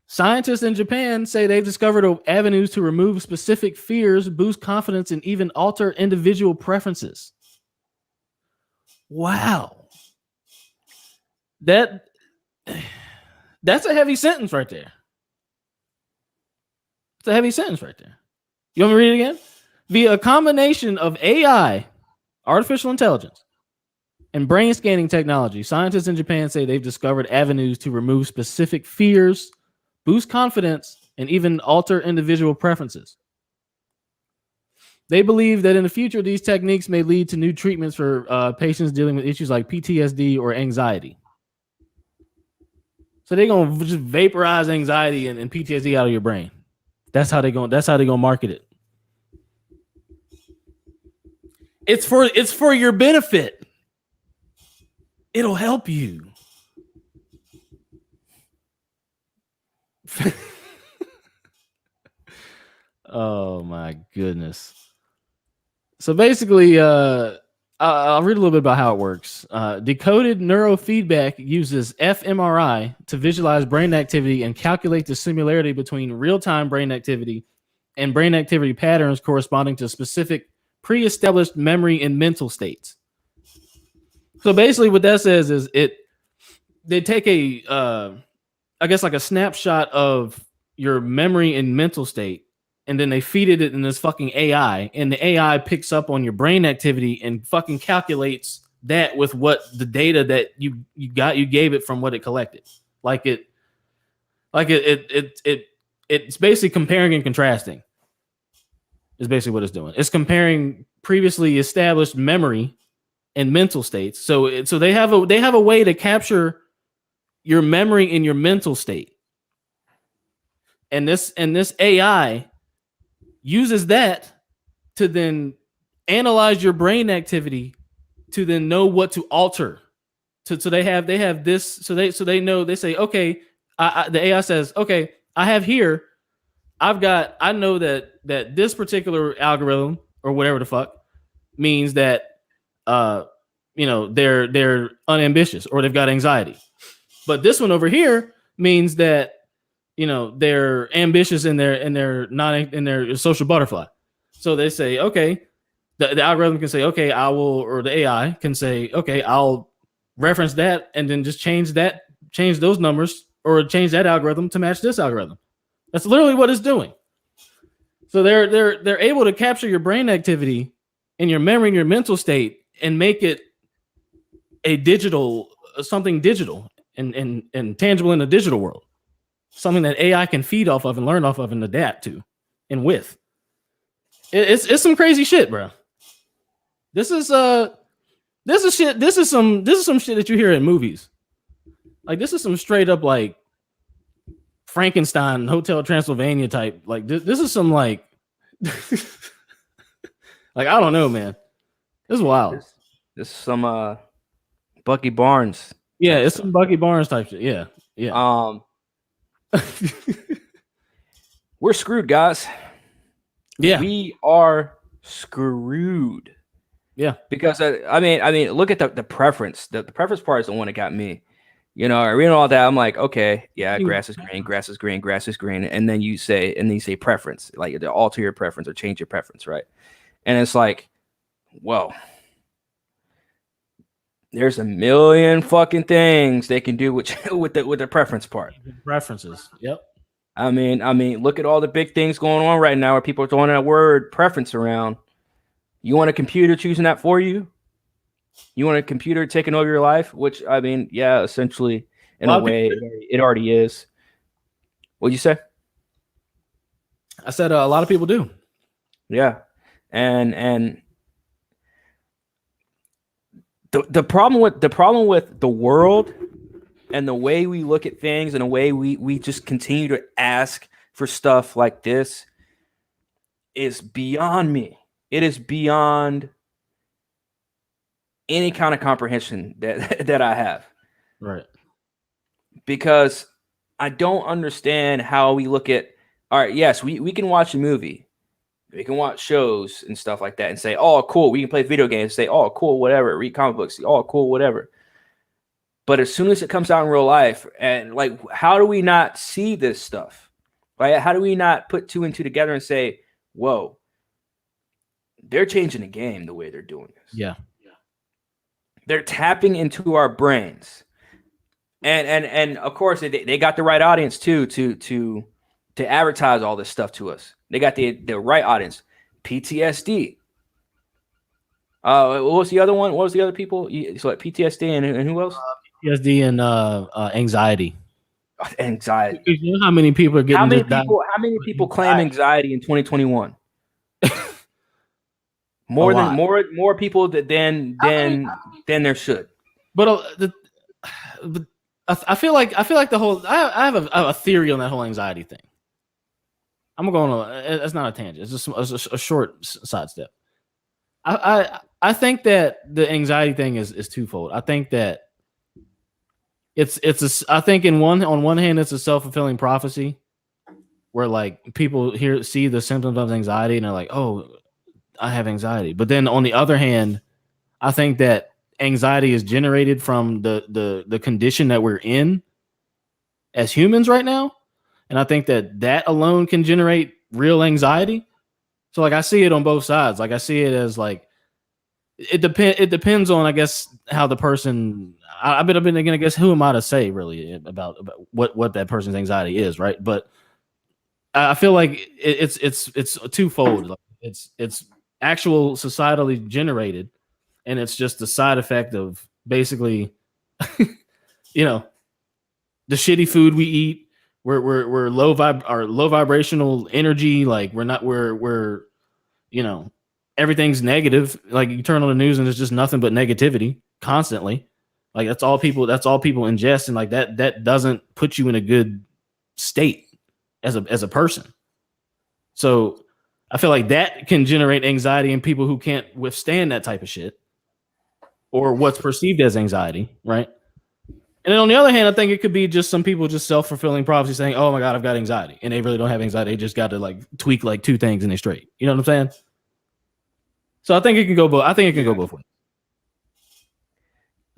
B: scientists in Japan say they've discovered avenues to remove specific fears, boost confidence, and even alter individual preferences. Wow. That's a heavy sentence right there. It's a heavy sentence right there. You want me to read it again? Via a combination of AI, artificial intelligence, and brain scanning technology, scientists in Japan say they've discovered avenues to remove specific fears, boost confidence, and even alter individual preferences. They believe that in the future, these techniques may lead to new treatments for patients dealing with issues like PTSD or anxiety. So they're gonna just vaporize anxiety and PTSD out of your brain. That's how they're gonna market it. It's for your benefit. It'll help you. Oh my goodness. So basically, I'll read a little bit about how it works. Decoded neurofeedback uses fMRI to visualize brain activity and calculate the similarity between real-time brain activity and brain activity patterns corresponding to specific pre-established memory and mental states. So basically what that says is they take a snapshot of your memory and mental state, and then they feed it in this fucking AI, and the AI picks up on your brain activity and fucking calculates that with what the data that you gave it from what it collected. It's basically comparing and contrasting. Is basically what it's doing. It's comparing previously established memory and mental states. So they have a way to capture your memory and your mental state. And this AI uses that to then analyze your brain activity to then know what to alter. So they have this. So they know. They say, okay, the AI says, okay, I know that this particular algorithm or whatever the fuck means that they're unambitious or they've got anxiety, but this one over here means that they're ambitious and they're not in their social butterfly. So they say, okay, the algorithm can say, okay, or the AI can say, okay, I'll reference that and then just change those numbers or change that algorithm to match this algorithm. That's literally what it's doing. So they're able to capture your brain activity and your memory and your mental state and make it something digital and tangible in the digital world. Something that AI can feed off of and learn off of and adapt to and with. It's some crazy shit, bro. This is some shit that you hear in movies. Like this is some straight up like Frankenstein, Hotel Transylvania type. Like this is some like like I don't know, man. This is wild.
C: This is some Bucky Barnes.
B: Yeah, it's some Bucky Barnes type shit. Yeah.
C: We're screwed, guys.
B: Yeah,
C: we are screwed.
B: Yeah,
C: because I mean, look at the preference. The preference part is the one that got me. You know, I read all that. I'm like, okay, yeah, grass is green, grass is green, grass is green, and then you say preference, like to alter your preference or change your preference, right? And it's like, well, there's a million fucking things they can do with the preference part.
B: Preferences. Yep.
C: I mean, look at all the big things going on right now where people are throwing that word preference around. You want a computer choosing that for you? You want a computer taking over your life? Which, I mean, yeah, essentially, in a way, it already is. What'd you say?
B: I said a lot of people do.
C: Yeah. And the problem with the world and the way we look at things and the way we just continue to ask for stuff like this is beyond me. It is beyond any kind of comprehension that I have.
B: Right.
C: Because I don't understand how we look at, all right, yes, we can watch a movie. We can watch shows and stuff like that and say, oh, cool. We can play video games and say, oh, cool, whatever. Read comic books. Oh, cool, whatever. But as soon as it comes out in real life, and like, how do we not see this stuff? Right? How do we not put two and two together and say, whoa, they're changing the game the way they're doing this.
B: Yeah.
C: They're tapping into our brains. And of course they got the right audience too to advertise all this stuff to us. They got the right audience. PTSD. What was the other one? What was the other people? So like PTSD and who else?
B: PTSD and anxiety.
C: Anxiety.
B: You know how many people are getting
C: how many people claim anxiety in 2021? More people than there should.
B: But I feel like the whole I have a theory on that whole anxiety thing. I'm going on. It's not a tangent. It's just a short sidestep. I think that the anxiety thing is twofold. I think that I think on one hand it's a self-fulfilling prophecy where like people see the symptoms of anxiety and they're like, oh, I have anxiety. But then on the other hand, I think that anxiety is generated from the condition that we're in as humans right now. And I think that alone can generate real anxiety. So like I see it on both sides. Like I see it as like it depends on, I guess, how the person I've been again, I guess, who am I to say really about what that person's anxiety is, right? But I feel like it's twofold. Like it's actual societally generated, and it's just a side effect of basically, you know, the shitty food we eat. We're low vibrational energy. Like we're you know, everything's negative. Like you turn on the news and there's just nothing but negativity constantly. Like that's all people ingest, and like that doesn't put you in a good state as a person. So I feel like that can generate anxiety in people who can't withstand that type of shit or what's perceived as anxiety, right? And then on the other hand, I think it could be just some people just self-fulfilling prophecy saying, oh my God, I've got anxiety. And they really don't have anxiety. They just got to like tweak like two things and they're straight. You know what I'm saying? So I think it can go both. I think it can go both ways.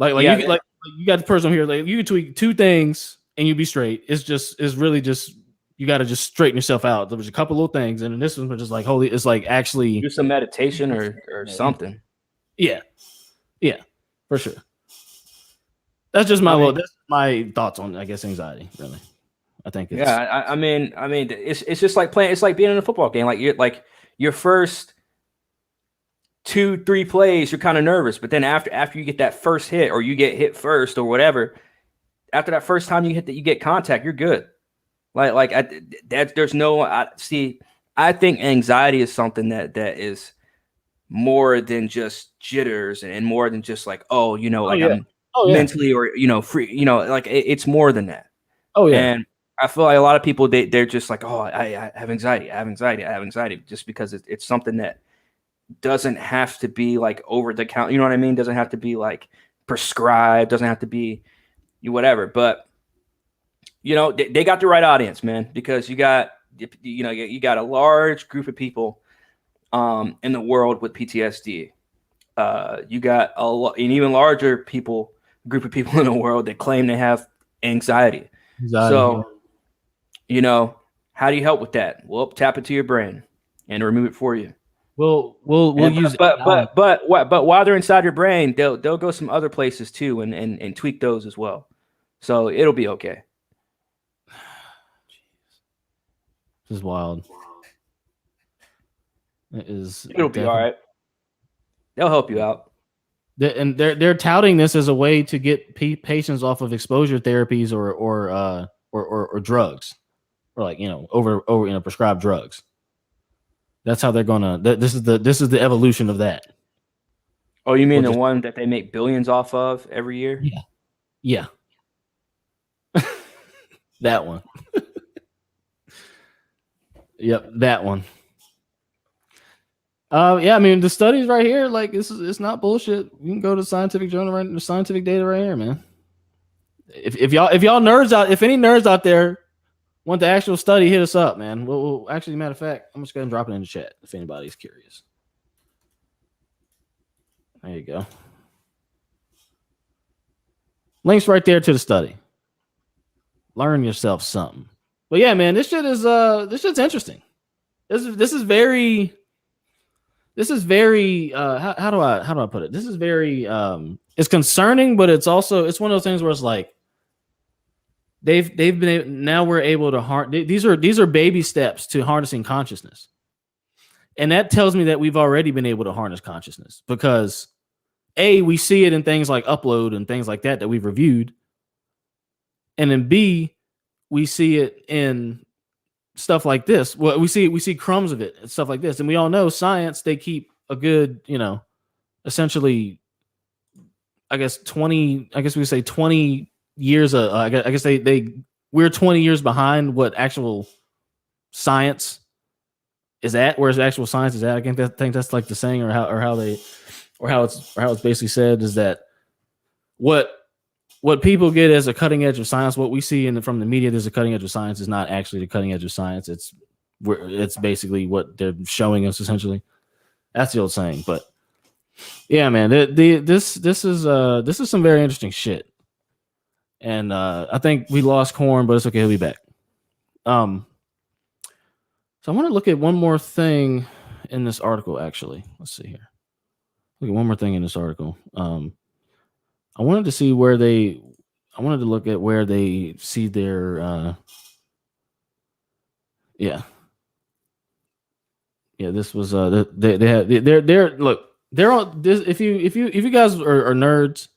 B: You got the person here, like you can tweak two things and you be straight. It's really just you got to just straighten yourself out. There was a couple little things, and this one was just like holy. It's like actually
C: do some meditation or something.
B: Yeah, for sure. That's just that's my thoughts on, I guess, anxiety. Really, I think.
C: I mean, it's just like playing. It's like being in a football game. Like your first 2-3 plays, you're kind of nervous, but then after you get that first hit or you get hit first or whatever, after that first time you get contact, you're good. There's no I think anxiety is something that is more than just jitters and more than just like, oh, you know, like I'm mentally or, you know, free, you know, like it's more than that.
B: Oh yeah.
C: And I feel like a lot of people, they're just like, oh, I have anxiety. I have anxiety just because it's something that doesn't have to be like over the counter. You know what I mean? Doesn't have to be like prescribed, doesn't have to be whatever. But, you know, they got the right audience, man, because you got a large group of people in the world with PTSD. You got an even larger group of people in the world that claim they have anxiety. So, you know, how do you help with that? Well, tap into your brain and remove it for you.
B: We'll use
C: but while they're inside your brain, they'll go some other places too and tweak those as well. So it'll be okay.
B: This is wild.
C: It'll be all right. They'll help you out.
B: And they're touting this as a way to get patients off of exposure therapies or drugs, or like, you know, over you know, prescribed drugs. That's how they're gonna. This is the evolution of that.
C: Oh, you mean the one that they make billions off of every year?
B: Yeah. That one. Yep, that one. Yeah, I mean the studies right here, like it's not bullshit. You can go to scientific journal, right? The scientific data right here, man. If y'all nerds out, if any nerds out there want the actual study, hit us up, man. We'll actually, matter of fact, I'm just gonna drop it in the chat if anybody's curious. There you go. Links right there to the study. Learn yourself something. But yeah, man, this shit's interesting. This is very how do I put it? This is very it's concerning, but it's one of those things where it's like they've been now we're able to these are baby steps to harnessing consciousness. And that tells me that we've already been able to harness consciousness, because A, we see it in things like upload and things like that we've reviewed. And then B, we see it in stuff like this. Well, we see crumbs of it and stuff like this. And we all know science, they keep a good, you know, essentially, I guess we would say 20 years. I guess we're 20 years behind what actual science is at, whereas actual science is at. I think that's like the saying, or how it's basically said is that what people get as a cutting edge of science, what we see from the media as a cutting edge of science, is not actually the cutting edge of science. It's basically what they're showing us, essentially. That's the old saying. But yeah, man, this is some very interesting shit. And I think we lost Corn, but it's okay, he'll be back. So I want to look at one more thing in this article, actually. Let's see here. Look at one more thing in this article. I wanted to see I wanted to look at where they see their this was they had they're on this. If you guys are nerds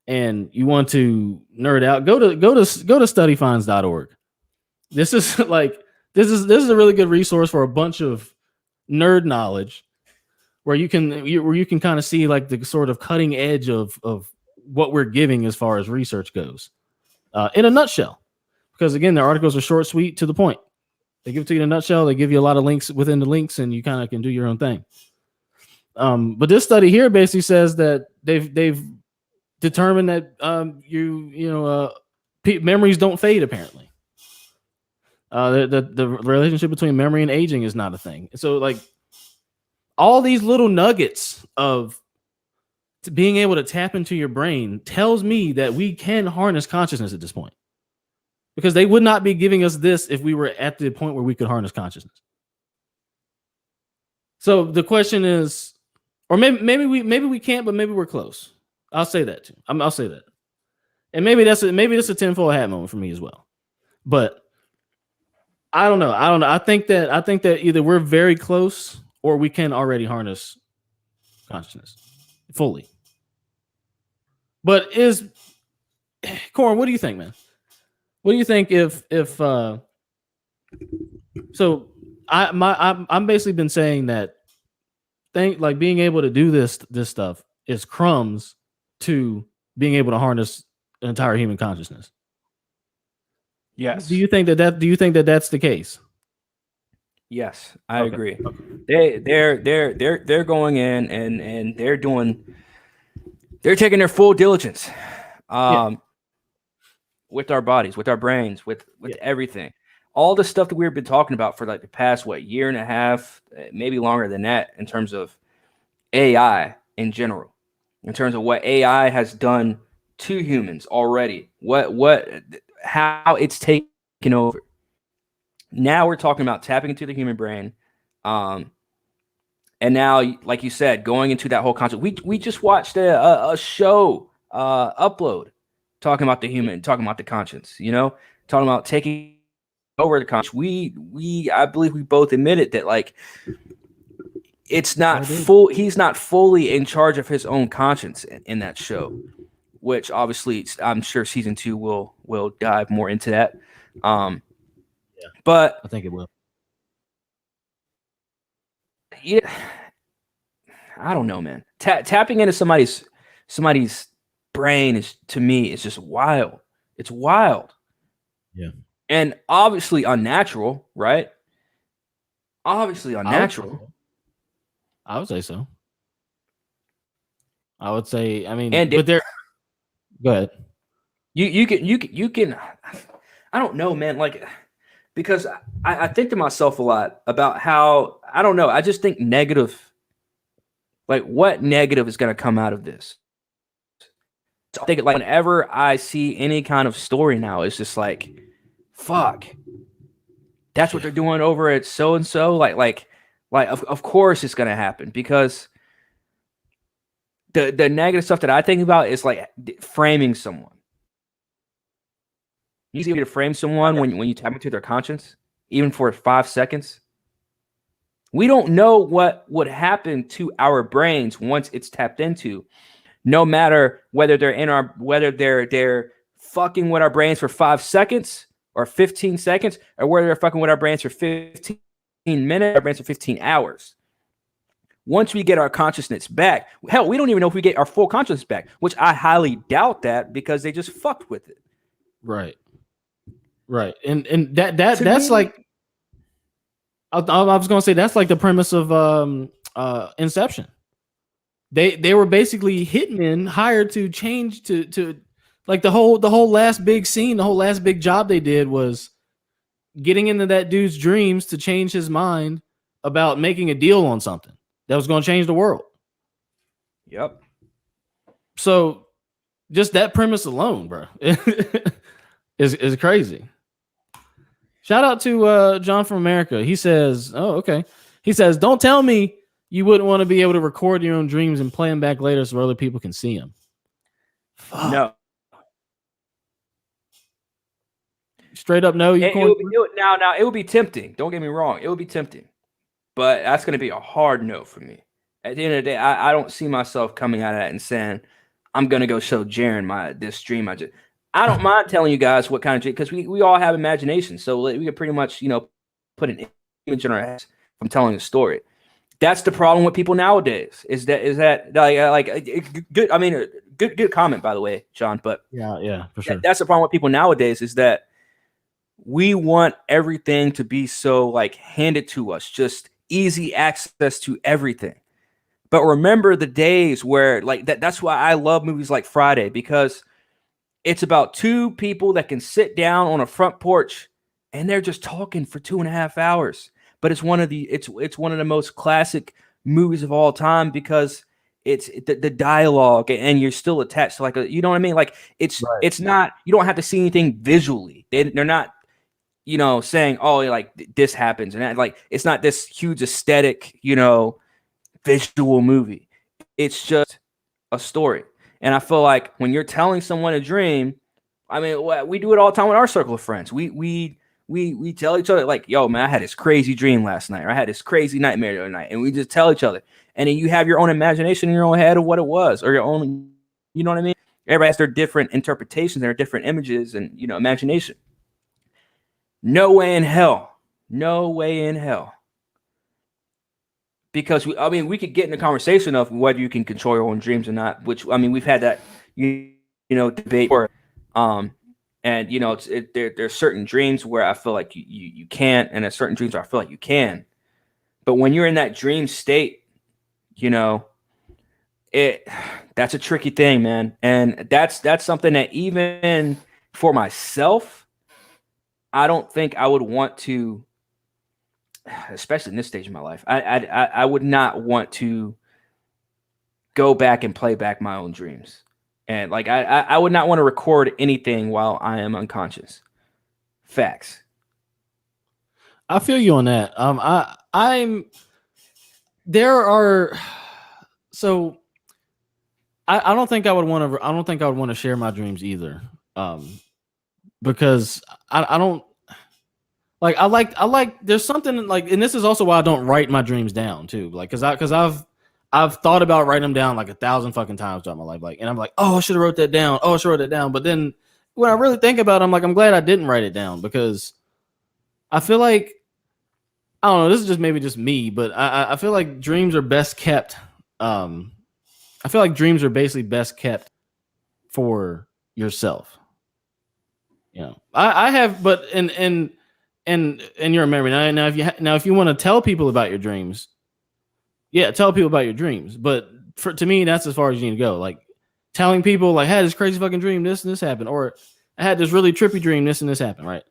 B: and you want to nerd out, go to studyfinds.org. This is a really good resource for a bunch of nerd knowledge, where you can kind of see like the sort of cutting edge of what we're giving as far as research goes, in a nutshell. Because again, their articles are short, sweet, to the point. They give it to you in a nutshell. They give you a lot of links within the links, and you kind of can do your own thing. But this study here basically says that they've determined that memories don't fade. Apparently, the relationship between memory and aging is not a thing. So like all these little nuggets of being able to tap into your brain tells me that we can harness consciousness at this point, because they would not be giving us this if we were at the point where we could harness consciousness. So the question is, or maybe we can't, but maybe we're close. I'll say that too. I'll say that, and maybe that's a tinfoil hat moment for me as well. But I don't know. I think that either we're very close or we can already harness consciousness fully. But Corin, what do you think, man? What do you think if so I'm basically been saying that like being able to do this stuff is crumbs to being able to harness an entire human consciousness.
C: Yes.
B: Do you think that that's the case?
C: Yes, I agree. They're going in and they're taking their full diligence with our bodies, with our brains, with everything. All the stuff that we've been talking about for like the past year and a half, maybe longer than that, in terms of AI in general, in terms of what AI has done to humans already, how it's taken over. Now we're talking about tapping into the human brain, and now, like you said, going into that whole concept. We just watched a show upload talking about the human, talking about the conscience. Talking about taking over the conscience. I believe we both admitted that like it's not full. He's not fully in charge of his own conscience in that show, which obviously I'm sure season 2 will dive more into that. But
B: I think it will.
C: Yeah, I don't know, man. Tapping into somebody's brain is, to me, it's just wild. It's wild.
B: Yeah.
C: And obviously unnatural, right? Obviously unnatural.
B: I would say so. I would say, I mean,
C: And
B: but there. Go ahead.
C: You can. I don't know, man. Like, because I think to myself a lot about how, I don't know. I just think negative. Like, what negative is going to come out of this? I think like whenever I see any kind of story now, it's just like, fuck. That's what they're doing over at so and so. Like of course it's going to happen, because the negative stuff that I think about is like framing someone. You see, to frame someone when you tap into their conscience, even for 5 seconds. We don't know what would happen to our brains once it's tapped into. No matter whether they're fucking with our brains for 5 seconds or 15 seconds, or whether they're fucking with our brains for 15 minutes, our brains for 15 hours. Once we get our consciousness back, hell, we don't even know if we get our full consciousness back, which I highly doubt that, because they just fucked with it.
B: Right. And that's like, I was gonna say that's like the premise of Inception. They were basically hitmen hired to change to like the whole last big scene, the whole last big job they did was getting into that dude's dreams to change his mind about making a deal on something that was going to change the world.
C: Yep.
B: So just that premise alone, bro, is crazy. Shout out to John from America. He says, oh, okay. He says, don't tell me you wouldn't want to be able to record your own dreams and play them back later so other people can see them. Fuck.
C: No.
B: Straight up, no.
C: It would be tempting. Don't get me wrong. It would be tempting. But that's going to be a hard no for me. At the end of the day, I don't see myself coming out of that and saying, I'm going to go show Jaren this dream. I don't mind telling you guys what kind of dream, because we all have imagination. So we can pretty much, put an image in our heads from telling a story. That's the problem with people nowadays. Is that good? I mean, good comment, by the way, John. But
B: yeah, for sure.
C: That's the problem with people nowadays, is that we want everything to be so like handed to us, just easy access to everything. But remember the days where like that's why I love movies like Friday, because it's about two people that can sit down on a front porch and they're just talking for 2.5 hours. But it's one of the most classic movies of all time, because it's the dialogue, and you're still attached to like you know what I mean? Like it's not, you don't have to see anything visually. They're not, saying, oh, like this happens, and that, like it's not this huge aesthetic, visual movie. It's just a story. And I feel like when you're telling someone a dream, I mean, we do it all the time with our circle of friends. We tell each other like, yo, man, I had this crazy dream last night, or I had this crazy nightmare the other night. And we just tell each other. And then you have your own imagination in your own head of what it was, or your own, you know what I mean? Everybody has their different interpretations, their different images, and imagination. No way in hell. No way in hell. Because we could get in the conversation of whether you can control your own dreams or not. Which we've had that debate. And there's certain dreams where I feel like you can't, and there's certain dreams where I feel like you can. But when you're in that dream state, that's a tricky thing, man. And that's something that even for myself, I don't think I would want to, especially in this stage of my life, I would not want to go back and play back my own dreams. And like I would not want to record anything while I am unconscious. Facts.
B: I feel you on that. I don't think I would want to. I don't think I would want to share my dreams either, because I don't like. I like. There's something like, and this is also why I don't write my dreams down too. Like, because I've thought about writing them down like 1,000 fucking times throughout my life. Like, and I'm like, oh, I should have wrote that down. Oh, I should wrote that down. But then when I really think about it, I'm like, I'm glad I didn't write it down, because I feel like, I don't know, this is just maybe just me, but I feel like dreams are best kept. I feel like dreams are basically best kept for yourself. I have, but and you're a memory now. If you want to tell people about your dreams, yeah, tell people about your dreams. But to me, that's as far as you need to go. Like telling people, like, I had this crazy fucking dream, this and this happened, or I had this really trippy dream, this and this happened, right?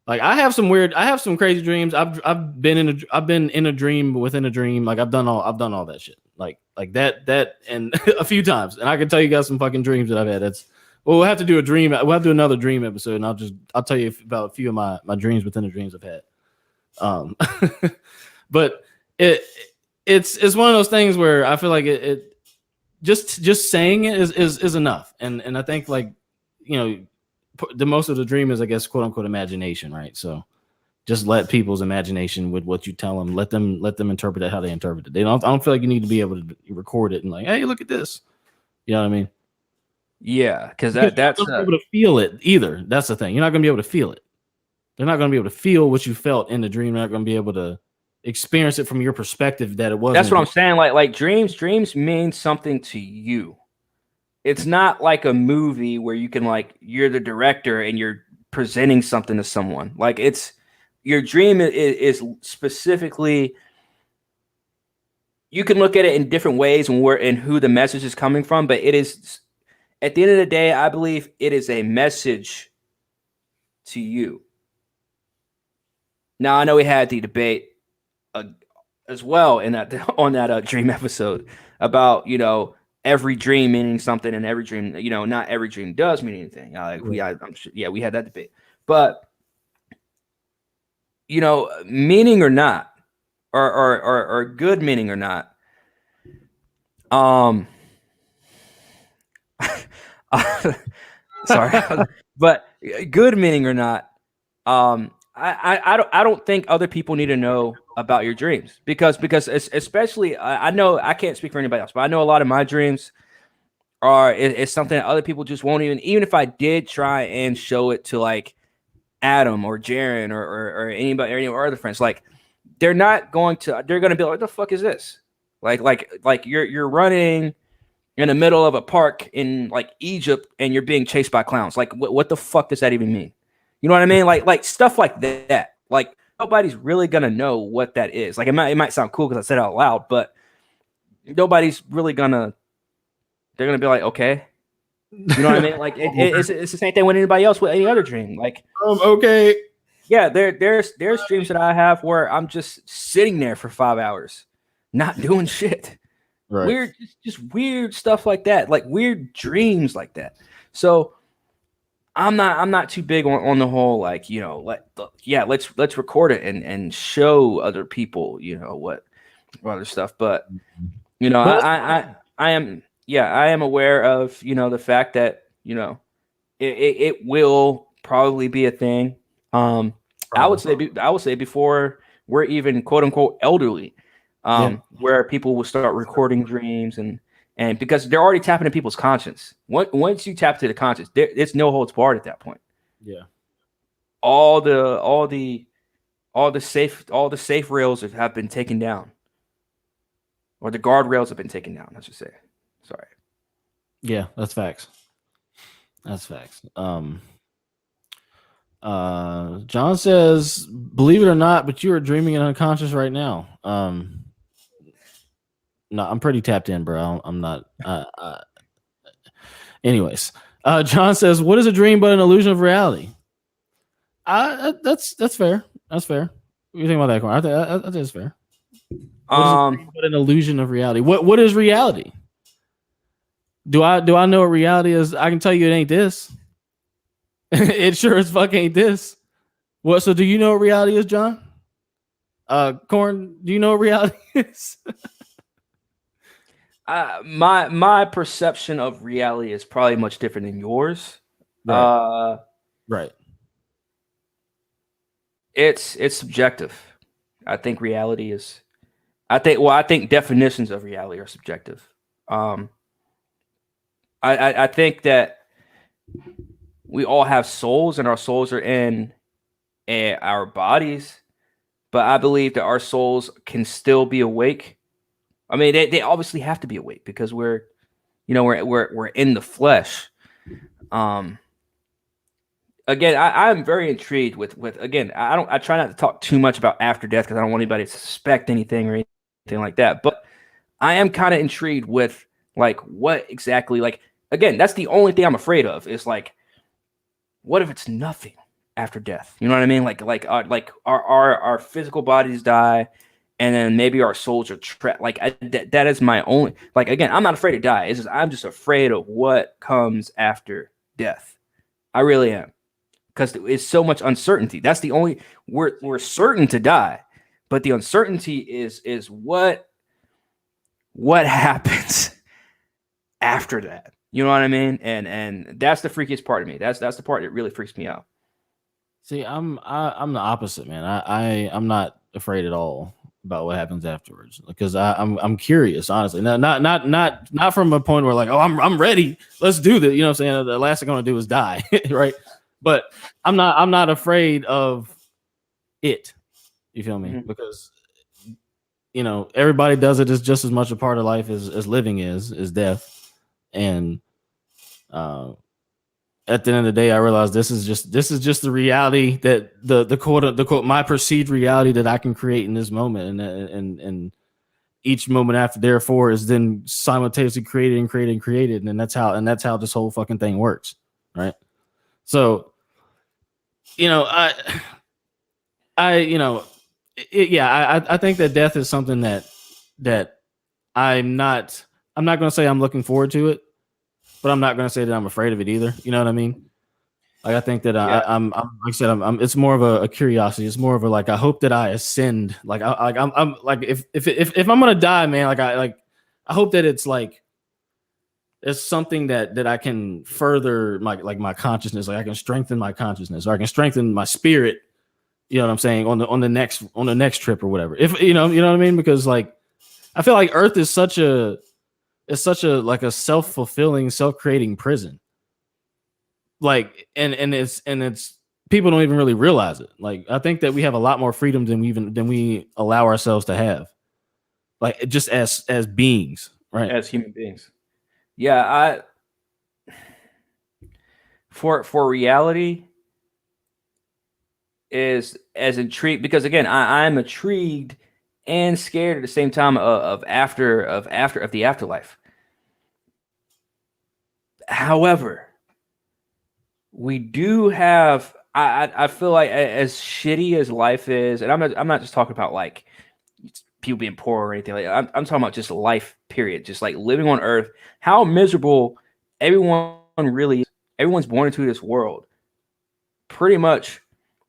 B: Like I have some crazy dreams. I've been in a dream within a dream. Like I've done all that shit. Like that and a few times. And I can tell you guys some fucking dreams that I've had. We'll have to do another dream episode, and I'll tell you about a few of my dreams within the dreams I've had. But it's one of those things where I feel like it just saying it is enough. And I think, like, the most of the dream is, I guess, quote unquote imagination, right? So just let people's imagination with what you tell them, let them interpret it how they interpret it. I don't feel like you need to be able to record it and like, hey, look at this. You know what I mean?
C: Yeah, because
B: that's
C: that's
B: not able to feel it either. That's the thing. You're not going to be able to feel it. They're not going to be able to feel what you felt in the dream. They're not going to be able to experience it from your perspective that it was.
C: That's what I'm saying. Like dreams mean something to you. It's not like a movie where you can, like, you're the director and you're presenting something to someone. Like, it's your dream is specifically, you can look at it in different ways and who the message is coming from, but it is, at the end of the day, I believe it is a message to you. Now, I know we had the debate as well on that dream episode about, every dream meaning something, and every dream, not every dream does mean anything. We had that debate, but meaning or not, or good meaning or not, sorry, but good meaning or not, I don't think other people need to know about your dreams, because especially I know, I can't speak for anybody else, but I know a lot of my dreams it's something that other people just won't even if I did try and show it to, like, Adam or Jaron or anybody or any of our other friends, like, they're going to be like, what the fuck is this? Like you're running in the middle of a park in, like, Egypt, and you're being chased by clowns. Like, what the fuck does that even mean? You know what I mean? Like stuff like that. Like, nobody's really gonna know what that is. Like, it might sound cool because I said it out loud, but nobody's really gonna. They're gonna be like, okay, you know what I mean? Like, it's the same thing with anybody else with any other dream. Like,
B: okay,
C: yeah, there's dreams that I have where I'm just sitting there for 5 hours, not doing shit. Right. Weird, just weird stuff like that, like weird dreams like that. So I'm not too big on the whole, like, let's record it and show other people, what other stuff. But I am aware of, the fact that, it will probably be a thing. I would say before we're even quote unquote elderly, where people will start recording dreams and And because they're already tapping into people's conscience. Once you tap to the conscience, it's no holds barred at that point.
B: Yeah.
C: All the safe rails have been taken down. Or the guardrails have been taken down, I should say. Sorry.
B: Yeah, that's facts. That's facts. John says, believe it or not, but you are dreaming and unconscious right now. No, I'm pretty tapped in, bro. I'm not. Anyways, John says, what is a dream but an illusion of reality? That's fair. That's fair. What do you think about that, Corn? I think that's fair. What an illusion of reality. What is reality? Do I know what reality is? I can tell you it ain't this. It sure as fuck ain't this. What? So do you know what reality is, John? Corn, do you know what reality is?
C: My perception of reality is probably much different than yours.
B: Right. Right.
C: It's subjective. I think reality is. I think definitions of reality are subjective. I think that we all have souls, and our souls are in our bodies, but I believe that our souls can still be awake. I mean, they obviously have to be awake because we're in the flesh. Again, I'm very intrigued with again. I try not to talk too much about after death because I don't want anybody to suspect anything or anything like that. But I am kind of intrigued with like what exactly, like, again, that's the only thing I'm afraid of is like, what if it's nothing after death? You know what I mean? Like our physical bodies die, and then maybe our souls are trapped. Like that is my only, like, again, I'm not afraid to die. It's just I'm just afraid of what comes after death. I really am, because it's so much uncertainty. That's the only, we're certain to die, but the uncertainty is what happens after that. You know what I mean? And that's the freakiest part of me. That's the part that really freaks me out. See,
B: I'm the opposite, man. I'm not afraid at all about what happens afterwards, because I'm curious, honestly. Not from a point where like, oh, I'm ready, let's do this. You know what I'm saying? The last thing I'm gonna do is die, right? But I'm not afraid of it. You feel me?
C: Mm-hmm.
B: Because everybody does it. Is just as much a part of life as living is death. And at the end of the day, I realized this is just the reality that the quote my perceived reality that I can create in this moment, and each moment after therefore is then simultaneously created, and that's how this whole fucking thing works, right? So, I think that death is something that I'm not going to say I'm looking forward to it, but I'm not going to say that I'm afraid of it either. You know what I mean? Like, I think that I'm like I said, it's more of a curiosity. It's more of a, like, I hope that I ascend. Like, I'm like, if I'm going to die, man, I hope that it's like, it's something that I can further my consciousness. Like, I can strengthen my consciousness, or I can strengthen my spirit. You know what I'm saying? On the next trip or whatever. If you know what I mean? Because, like, I feel like Earth is such a like a self-fulfilling, self-creating prison. Like, and it's people don't even really realize it. Like, I think that we have a lot more freedom than we allow ourselves to have. Like, just as beings, right?
C: As human beings. Yeah, for reality is as intrigued, because again, I'm intrigued and scared at the same time of the afterlife. However, we do have, I feel like, as shitty as life is, and I'm not just talking about like people being poor or anything like that. I'm talking about just life, period. Just like living on Earth, how miserable everyone really is. Everyone's born into this world. Pretty much.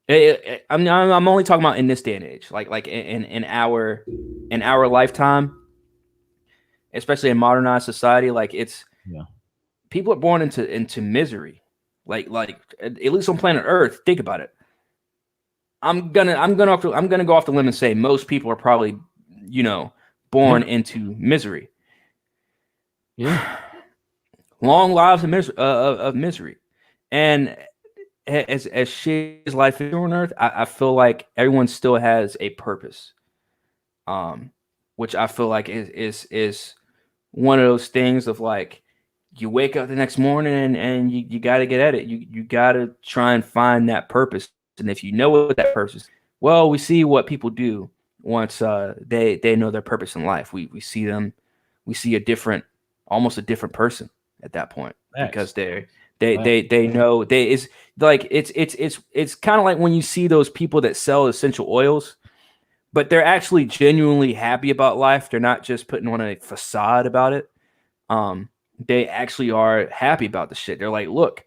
C: I'm only talking about in this day and age, like in our lifetime, especially in modernized society. Like, it's people are born into misery. Like at least on planet Earth. Think about it. I'm gonna go off the limb and say most people are probably born into misery.
B: Yeah.
C: Long lives of misery. And as shit as life is on Earth, I feel like everyone still has a purpose. Which I feel like is one of those things of like, you wake up the next morning and you got to get at it. You got to try and find that purpose. And if you know what that purpose is, well, we see what people do once they know their purpose in life. We see them, we see almost a different person at that point.
B: Facts.
C: Because they know it's like it's kind of like when you see those people that sell essential oils, but they're actually genuinely happy about life. They're not just putting on a facade about it. They actually are happy about the shit. They're like, look,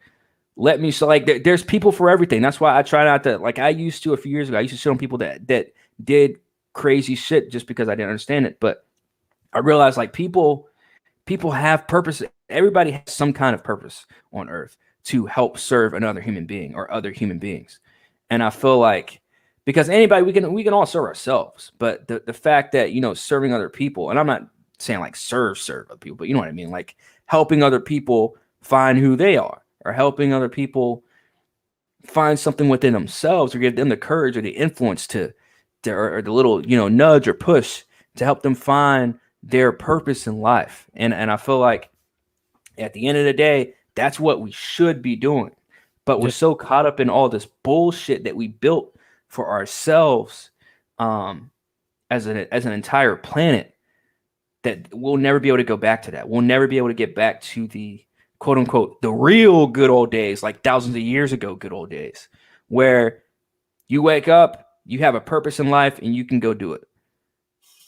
C: let me. So like, there's people for everything. That's why I try not to, like I used to a few years ago. I used to shit on people that did crazy shit just because I didn't understand it. But I realized like people have purpose. Everybody has some kind of purpose on Earth to help serve another human being or other human beings. And I feel like, because anybody, we can all serve ourselves, but the fact that, serving other people, and I'm not saying like serve other people, but you know what I mean? Like helping other people find who they are, or helping other people find something within themselves, or give them the courage or the influence or the little, nudge or push to help them find their purpose in life. And I feel like at the end of the day, that's what we should be doing. But we're so caught up in all this bullshit that we built for ourselves as an entire planet, that we'll never be able to go back to that. We'll never be able to get back to the quote unquote, the real good old days, like thousands of years ago, good old days, where you wake up, you have a purpose in life, and you can go do it.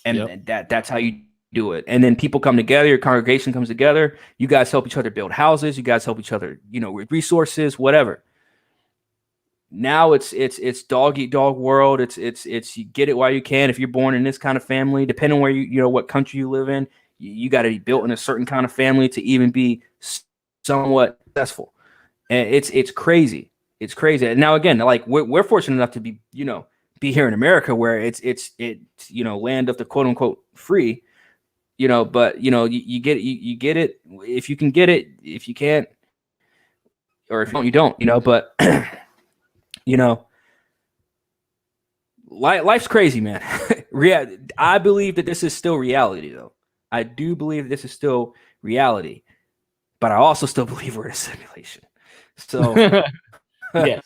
C: And that's how you do it. And then people come together, your congregation comes together, you guys help each other build houses, you guys help each other, with resources, whatever. Now it's dog eat dog world. It's you get it while you can. If you're born in this kind of family, depending on where you what country you live in, you got to be built in a certain kind of family to even be somewhat successful. And it's crazy. It's crazy. And now again, like we're fortunate enough to be be here in America, where it's land of the quote unquote free. But you get it. You get it if you can get it. If you can't, or if you don't, you don't. But life's crazy, man. I believe that this is still reality, though. I do believe this is still reality, but I also still believe we're in a simulation. So,
B: yes.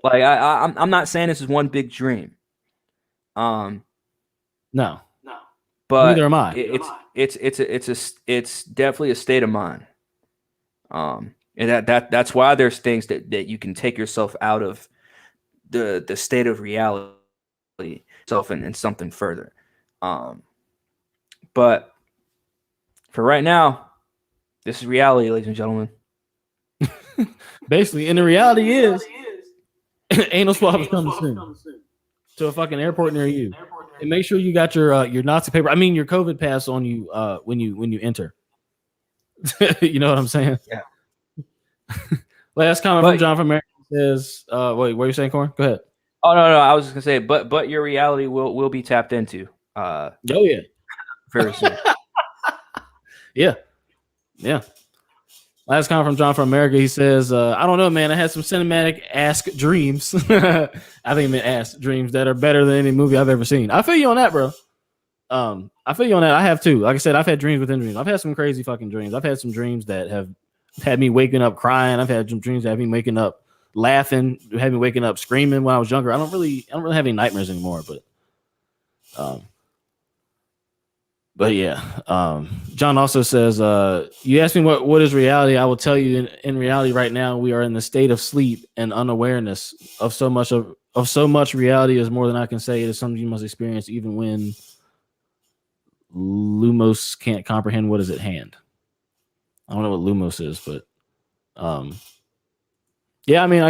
C: Like I'm not saying this is one big dream.
B: No,
C: but
B: neither am I.
C: It's definitely a state of mind. And that's why there's things that you can take yourself out of the state of reality itself and something further. But for right now, this is reality, ladies and gentlemen.
B: Basically, and the reality is anal swabs coming soon to a fucking airport near you. And make sure you got your Nazi paper. I mean your COVID pass on you when you enter. You know what I'm saying?
C: Yeah.
B: Last comment from John from America says, wait, what are you saying, Corn? Go ahead.
C: Oh no, I was just gonna say, but your reality will be tapped into.
B: Oh yeah.
C: Very soon.
B: Yeah. Last comment from John from America. He says, I don't know, man. I had some cinematic ask dreams. I think he meant ask dreams that are better than any movie I've ever seen. I feel you on that, bro. I feel you on that. I have too. Like I said, I've had dreams within dreams. I've had some crazy fucking dreams. I've had some dreams that have had me waking up crying. I've had some dreams that have me waking up laughing, had me waking up screaming when I was younger. I don't really have any nightmares anymore, but yeah. John also says, you asked me what is reality. I will tell you in reality right now, we are in the state of sleep and unawareness of so much reality is more than I can say. It is something you must experience even when Lumos can't comprehend what is at hand. I don't know what Lumos is, but yeah, I mean,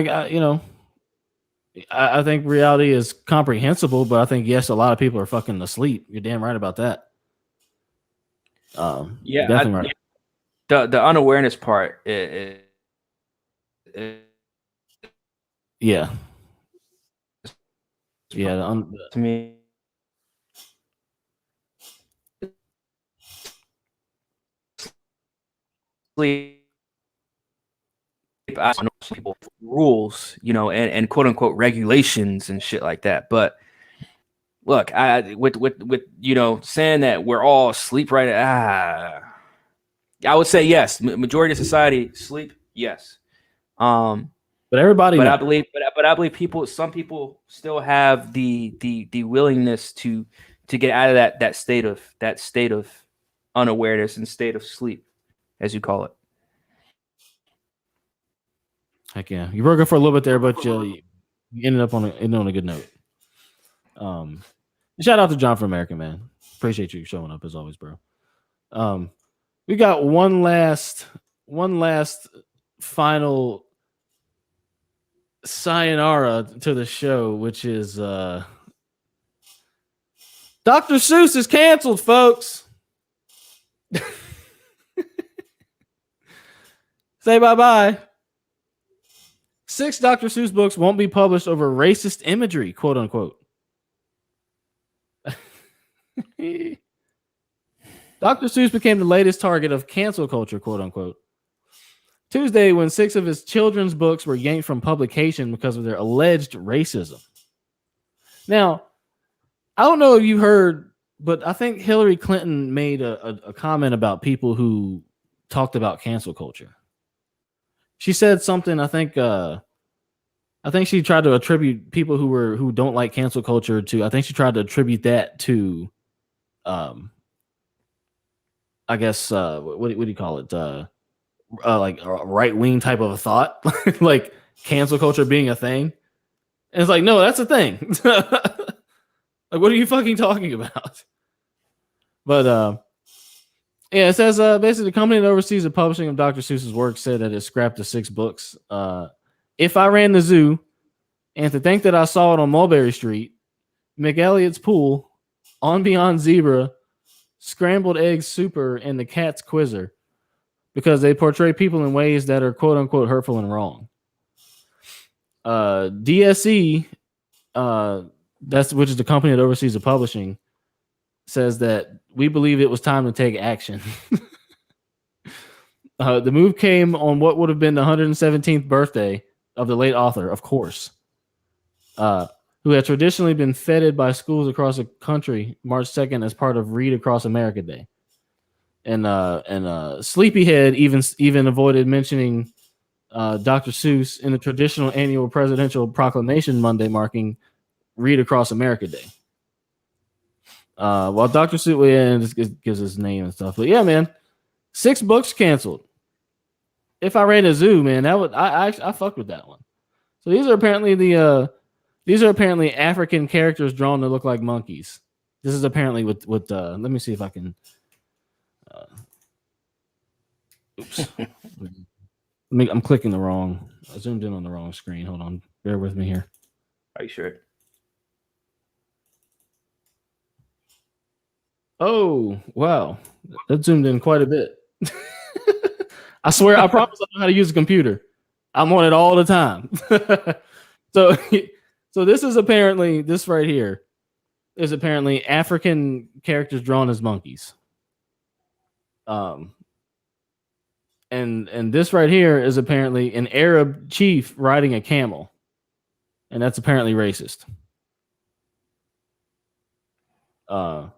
B: I think reality is comprehensible, but I think yes, a lot of people are fucking asleep. You're damn right about that.
C: Yeah,
B: definitely right.
C: The unawareness part
B: yeah, to
C: me I know some people rules, and quote unquote regulations and shit like that. But look, with saying that we're all asleep right. I would say yes. Majority of society sleep. Yes.
B: But everybody,
C: but I believe, but I believe some people still have the willingness to get out of that state of unawareness and state of sleep, as you call it.
B: Heck yeah, you broke it for a little bit there, but you ended up on a good note. Shout out to John for America, man. Appreciate you showing up as always, bro. We got one last final sayonara to the show, which is Dr. Seuss is canceled, folks. Say bye-bye. 6 Dr. Seuss books won't be published over racist imagery, quote unquote. Dr. Seuss became the latest target of cancel culture, quote unquote, Tuesday when 6 of his children's books were yanked from publication because of their alleged racism. Now, I don't know if you heard, but I think Hillary Clinton made a comment about people who talked about cancel culture. She said something, I think she tried to attribute people who don't like cancel culture to, I think she tried to attribute that to I guess what do you call it? Like a right-wing type of a thought, like cancel culture being a thing. And it's like, no, that's a thing. Like, what are you fucking talking about? But yeah, it says basically the company that oversees the publishing of Dr. Seuss's work said that it scrapped the 6 books. If I Ran the Zoo, and to think that I saw it on Mulberry Street, McElliot's Pool, On Beyond Zebra, Scrambled Egg Super, and The Cat's Quizzer, because they portray people in ways that are quote unquote hurtful and wrong. DSE, which is the company that oversees the publishing, says that we believe it was time to take action. The move came on what would have been the 117th birthday of the late author, of course, who had traditionally been feted by schools across the country March 2nd as part of Read Across America Day. And Sleepyhead even avoided mentioning Dr. Seuss in the traditional annual presidential proclamation Monday marking Read Across America Day. While Dr. Seuss gives his name and stuff. But yeah, man, 6 books canceled. If I Ran a Zoo, man, that would I fucked with that one. So these are apparently African characters drawn to look like monkeys. This is apparently with let me see if I can oops. I'm clicking the wrong. I zoomed in on the wrong screen. Hold on. Bear with me here.
C: Are you sure?
B: Oh, wow. That zoomed in quite a bit. I swear, I promise I know how to use a computer. I'm on it all the time. So this right here is apparently African characters drawn as monkeys. And this right here is apparently an Arab chief riding a camel. And that's apparently racist. And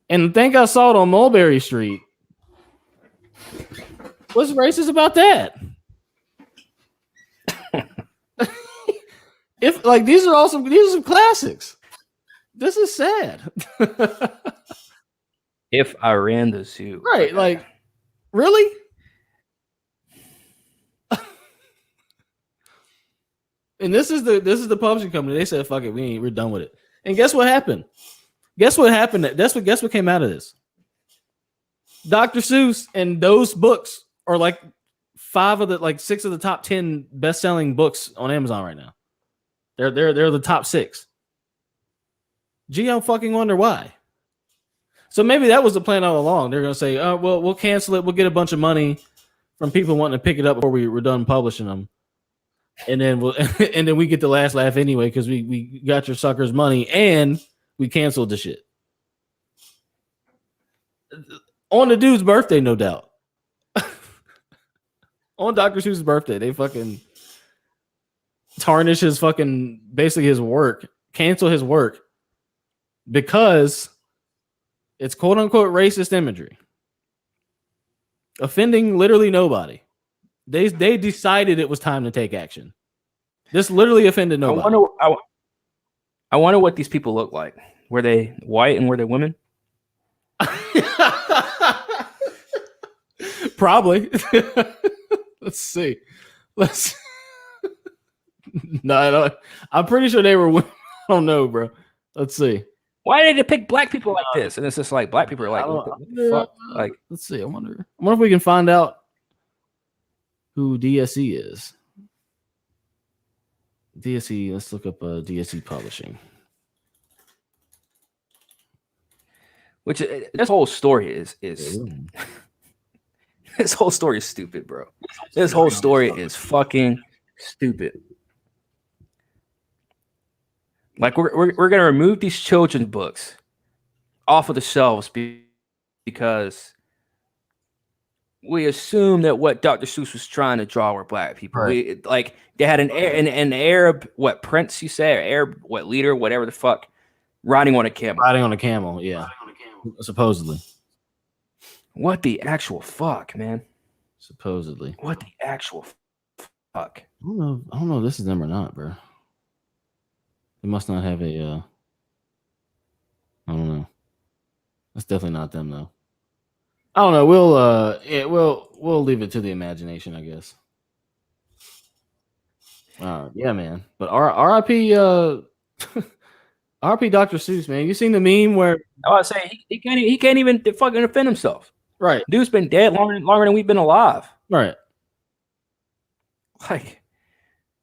B: I think I saw it on Mulberry Street. What's racist about that? If like these are some classics. This is sad.
C: If I Ran the Zoo.
B: Right, like really? And this is the publishing company. They said, fuck it, we're done with it. And guess what happened? Guess what came out of this? Dr. Seuss and those books are like 6 of the top 10 best-selling books on Amazon right now. They're the top 6. Gee, I fucking wonder why. So maybe that was the plan all along. They're gonna say, oh, well, we'll cancel it. We'll get a bunch of money from people wanting to pick it up before we're done publishing them. And then we get the last laugh anyway, because we got your suckers money and we canceled the shit. On the dude's birthday, no doubt. On Dr. Seuss's birthday, they fucking tarnish his fucking basically his work, cancel his work because it's quote unquote racist imagery, offending literally nobody. They decided it was time to take action. This literally offended nobody.
C: I wonder what these people look like. Were they white and were they women?
B: Probably. Let's see. No, I don't. I'm pretty sure they were women. I don't know, bro. Let's see.
C: Why did they pick black people like this? And it's just like black people are like, what the fuck? Like,
B: let's see. I wonder if we can find out who DSE is. DSE. Let's look up DSE Publishing.
C: Which this whole story is this whole story is stupid, bro. This whole story is fucking stupid. Like we're gonna remove these children's books off of the shelves because we assume that what Dr. Seuss was trying to draw were black people.
B: Right.
C: Like they had an Arab prince, you say, or Arab leader, whatever the fuck, riding on a camel.
B: Riding on a camel, yeah. Supposedly.
C: What the actual fuck, man?
B: Supposedly.
C: What the actual fuck?
B: I don't know if this is them or not, bro. They must not have a I don't know. That's definitely not them though. I don't know. We'll leave it to the imagination, I guess. Yeah, man. But RIP RIP Dr. Seuss, man. You seen the meme where
C: I was saying he can't even fucking defend himself.
B: Right.
C: Dude's been dead longer than we've been alive.
B: Right.
C: Like,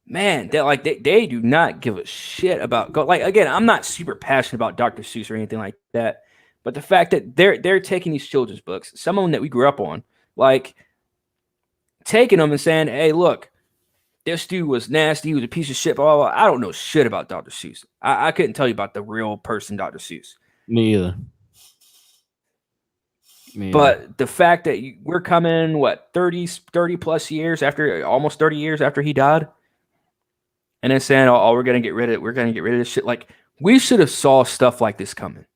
C: man, they do not give a shit about like again, I'm not super passionate about Dr. Seuss or anything like that. But the fact that they're taking these children's books, some of them that we grew up on, like taking them and saying, hey, look, this dude was nasty, he was a piece of shit, blah, blah, blah. I don't know shit about Dr. Seuss. I couldn't tell you about the real person, Dr. Seuss.
B: Me either.
C: But the fact that we're coming, 30 plus years after, almost 30 years after he died, and then saying, oh, we're gonna get rid of this shit. Like, we should have saw stuff like this coming.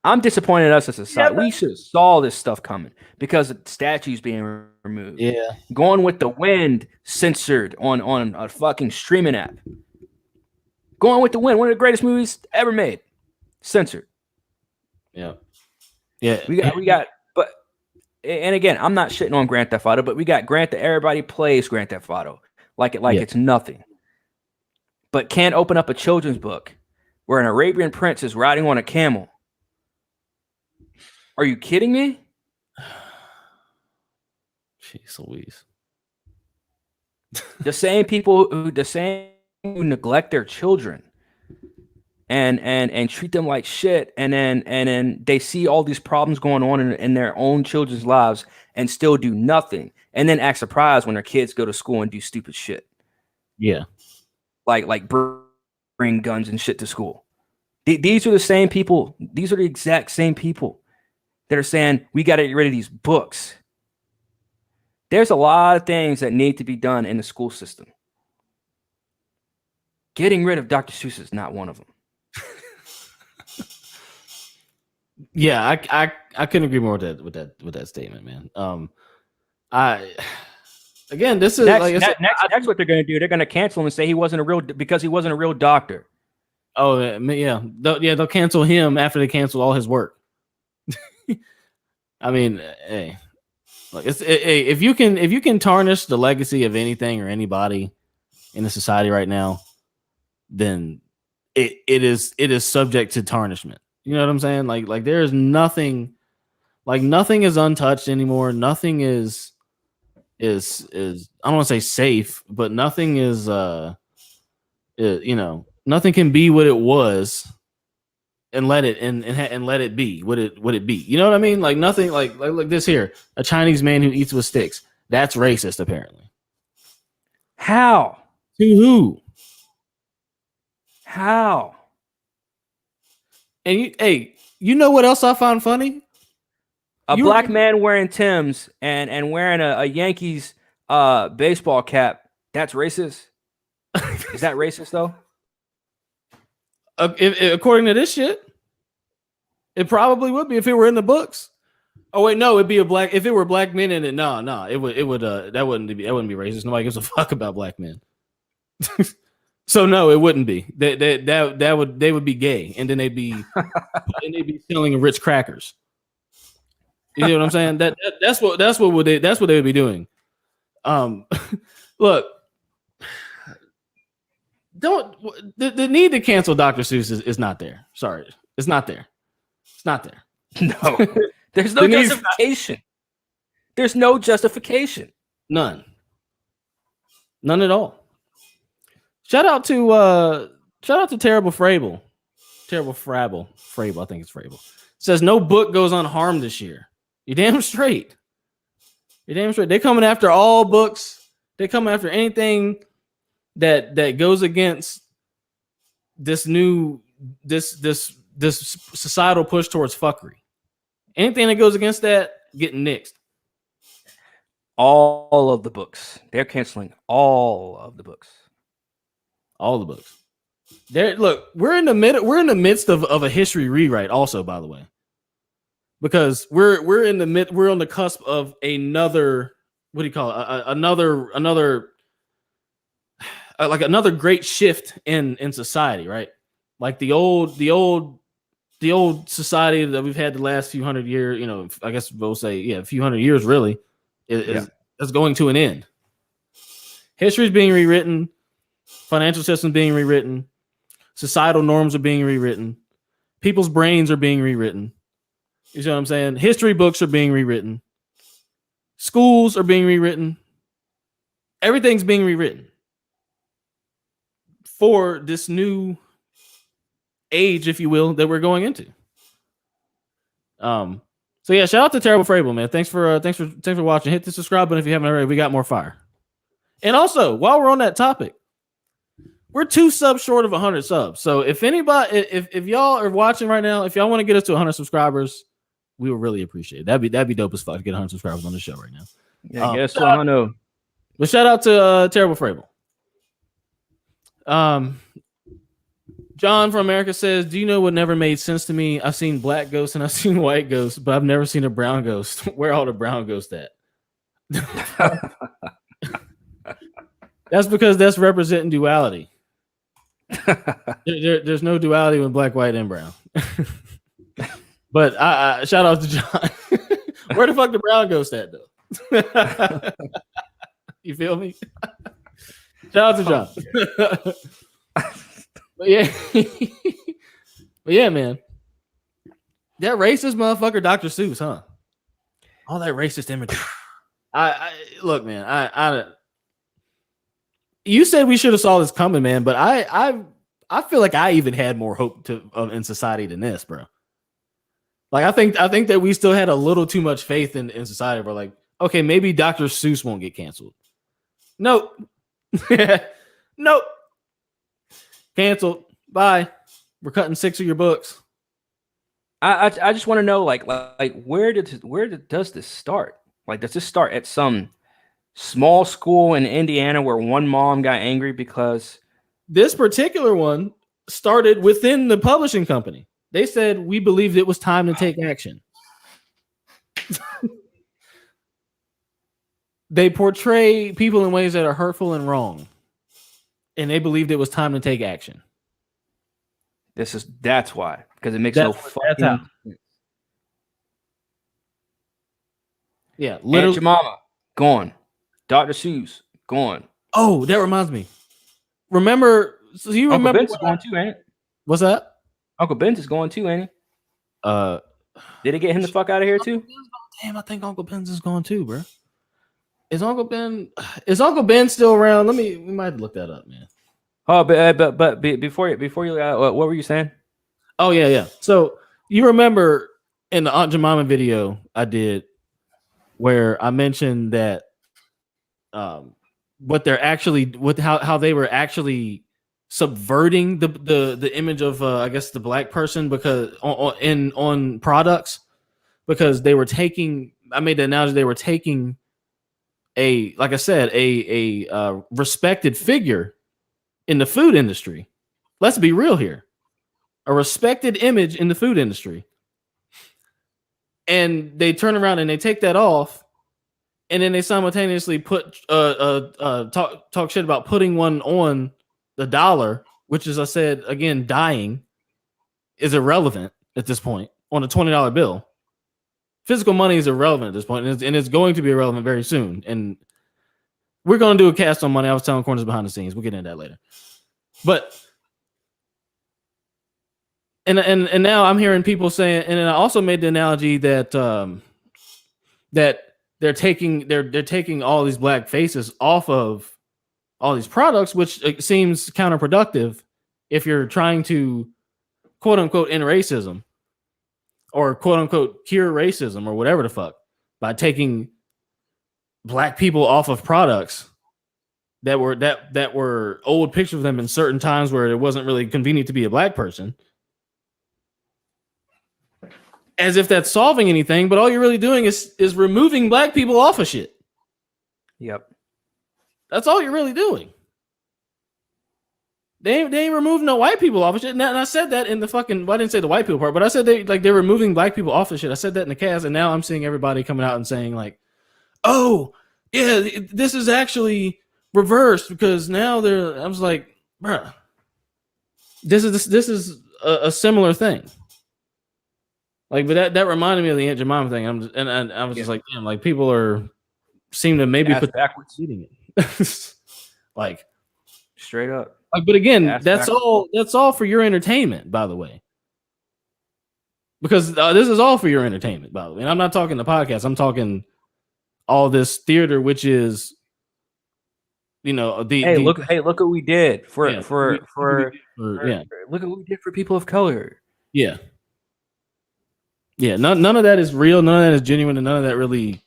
C: I'm disappointed in us as a society. We should have saw this stuff coming because of statues being removed.
B: Yeah.
C: Gone with the Wind censored on a fucking streaming app. Gone with the Wind, one of the greatest movies ever made. Censored.
B: Yeah. Yeah.
C: We got, but, and again, I'm not shitting on Grand Theft Auto, but we got everybody plays Grand Theft Auto like it's nothing. But can't open up a children's book where an Arabian prince is riding on a camel. Are you kidding me?
B: Jeez Louise.
C: The same people who neglect their children and treat them like shit, and then they see all these problems going on in their own children's lives and still do nothing, and then act surprised when their kids go to school and do stupid shit.
B: Yeah.
C: Like bring guns and shit to school. These are the same people. These are the exact same people that are saying we got to get rid of these books. There's a lot of things that need to be done in the school system. Getting rid of Dr. Seuss is not one of them.
B: Yeah, I couldn't agree more with that statement, man. Again, this is
C: next what they're going to do. They're going to cancel him and say he wasn't a real doctor.
B: Oh yeah, they'll cancel him after they cancel all his work. I mean, hey, like if you can tarnish the legacy of anything or anybody in the society right now, then it is subject to tarnishment. You know what I'm saying? Like there is nothing, like nothing is untouched anymore. Nothing is I don't want to say safe, but nothing is nothing can be what it was and let it and let it be what it be. You know what I mean? Like nothing like this here, a Chinese man who eats with sticks. That's racist, apparently.
C: How?
B: To who?
C: How?
B: And you know what else I found funny?
C: A black man wearing Timbs and wearing a Yankees baseball cap, that's racist? Is that racist though?
B: According to this shit, it probably would be if it were in the books. Oh wait, no, it'd be a black. If it were black men in it, no, it would. That wouldn't be racist. Nobody gives a fuck about black men. So no, it wouldn't be. They would be gay, and then they'd be selling rich crackers. You know what I'm saying? That's what they would be doing. Look, the need to cancel Dr. Seuss is not there. Sorry, it's not there. It's not there.
C: No, there's no justification. There's no justification.
B: None at all. Shout out to Terrible Frable. Terrible Frable, I think it's Frable. Says no book goes unharmed this year. You're damn straight. They're coming after all books. They're coming after anything that goes against this societal push towards fuckery. Anything that goes against that, getting nixed.
C: All of the books. They're canceling all of the books.
B: All the books. Look, we're in the midst of a history rewrite also, by the way. Because we're on the cusp of another, what do you call it? Another great shift in society, right? Like the old society that we've had the last few hundred years, I guess we'll say, a few hundred years really is going to an end. History is being rewritten, financial system being rewritten, societal norms are being rewritten, people's brains are being rewritten. You see what I'm saying? History books are being rewritten. Schools are being rewritten. Everything's being rewritten for this new age, if you will, that we're going into. So yeah, shout out to Terrible Frable, man. Thanks for watching. Hit the subscribe button if you haven't already. We got more fire. And also, while we're on that topic, we're 2 subs short of 100 subs. So if anybody, if y'all are watching right now, if y'all want to get us to 100 subscribers, we would really appreciate it. That'd be dope as fuck to get 100 subscribers on the show right now.
C: Yeah, guess what? I know.
B: But shout out to Terrible Frable. John from America says, "Do you know what never made sense to me? I've seen black ghosts and I've seen white ghosts, but I've never seen a brown ghost. Where are all the brown ghosts at?" That's because that's representing duality. There's no duality with black, white, and brown. But I shout out to John. Where the fuck the brown ghost at though? You feel me? Shout out to John. But yeah, man. That racist motherfucker, Dr. Seuss, huh? All that racist imagery. I look, man. You said we should have saw this coming, man, but I feel like I even had more hope in society than this, bro. Like I think that we still had a little too much faith in society. We're like, okay, maybe Dr. Seuss won't get canceled. Nope. Nope. Canceled. Bye. We're cutting 6 of your books.
C: I just want to know like where does this start? Like, does this start at some small school in Indiana where one mom got angry because
B: this particular one started within the publishing company? They said, we believed it was time to take action. They portray people in ways that are hurtful and wrong. And they believed it was time to take action.
C: That's why. Because it makes no fucking sense.
B: Yeah, literally.
C: Aunt Jemima, gone. Dr. Seuss, gone.
B: Oh, that reminds me. Remember, so you
C: Uncle
B: remember
C: Ben's is going too, ain't it?
B: What's that?
C: Uncle Ben's is going too, ain't he? Did it get him the fuck out of here too?
B: Damn, I think Uncle Ben's is going too, bro. Is Uncle Ben still around? We might look that up, man.
C: Oh, but before you, what were you saying?
B: Oh yeah. So you remember in the Aunt Jemima video I did, where I mentioned that how they were actually subverting the image of I guess the black person because on products. because they were taking. I made the analogy they were taking like I said, a respected figure in the food industry. Let's be real here. A respected image in the food industry. And they turn around and they take that off, and then they simultaneously put talk shit about putting one on the dollar, which, as I said again, dying is irrelevant at this point on a $20 bill. Physical money is irrelevant at this point, and it's going to be irrelevant very soon. And we're going to do a cast on money. I was telling Corners behind the scenes. We'll get into that later. But and now I'm hearing people saying, and I also made the analogy that that they're taking all these black faces off of all these products, which seems counterproductive if you're trying to quote unquote end racism or quote unquote cure racism or whatever the fuck by taking black people off of products that were old pictures of them in certain times where it wasn't really convenient to be a black person. As if that's solving anything, but all you're really doing is removing black people off of shit.
C: Yep.
B: That's all you're really doing. They ain't removing no white people off of shit. And I said that in the fucking, well, I didn't say the white people part, but I said they're removing black people off of shit. I said that in the cast, and now I'm seeing everybody coming out and saying like, oh, yeah, this is actually reversed because now I was like, bruh, this is a similar thing. Like, but that reminded me of the Aunt Jemima thing. I was just like, damn, like people seem to maybe put
C: backwards
B: eating it. Like
C: straight up.
B: Like, but again,
C: That's
B: all for your entertainment, by the way. Because this is all for your entertainment, by the way. And I'm not talking the podcast. I'm talking all this theater, which is, look what we did for look what we did for people of color. Yeah. Yeah, none of that is real, none of that is genuine, and none of that really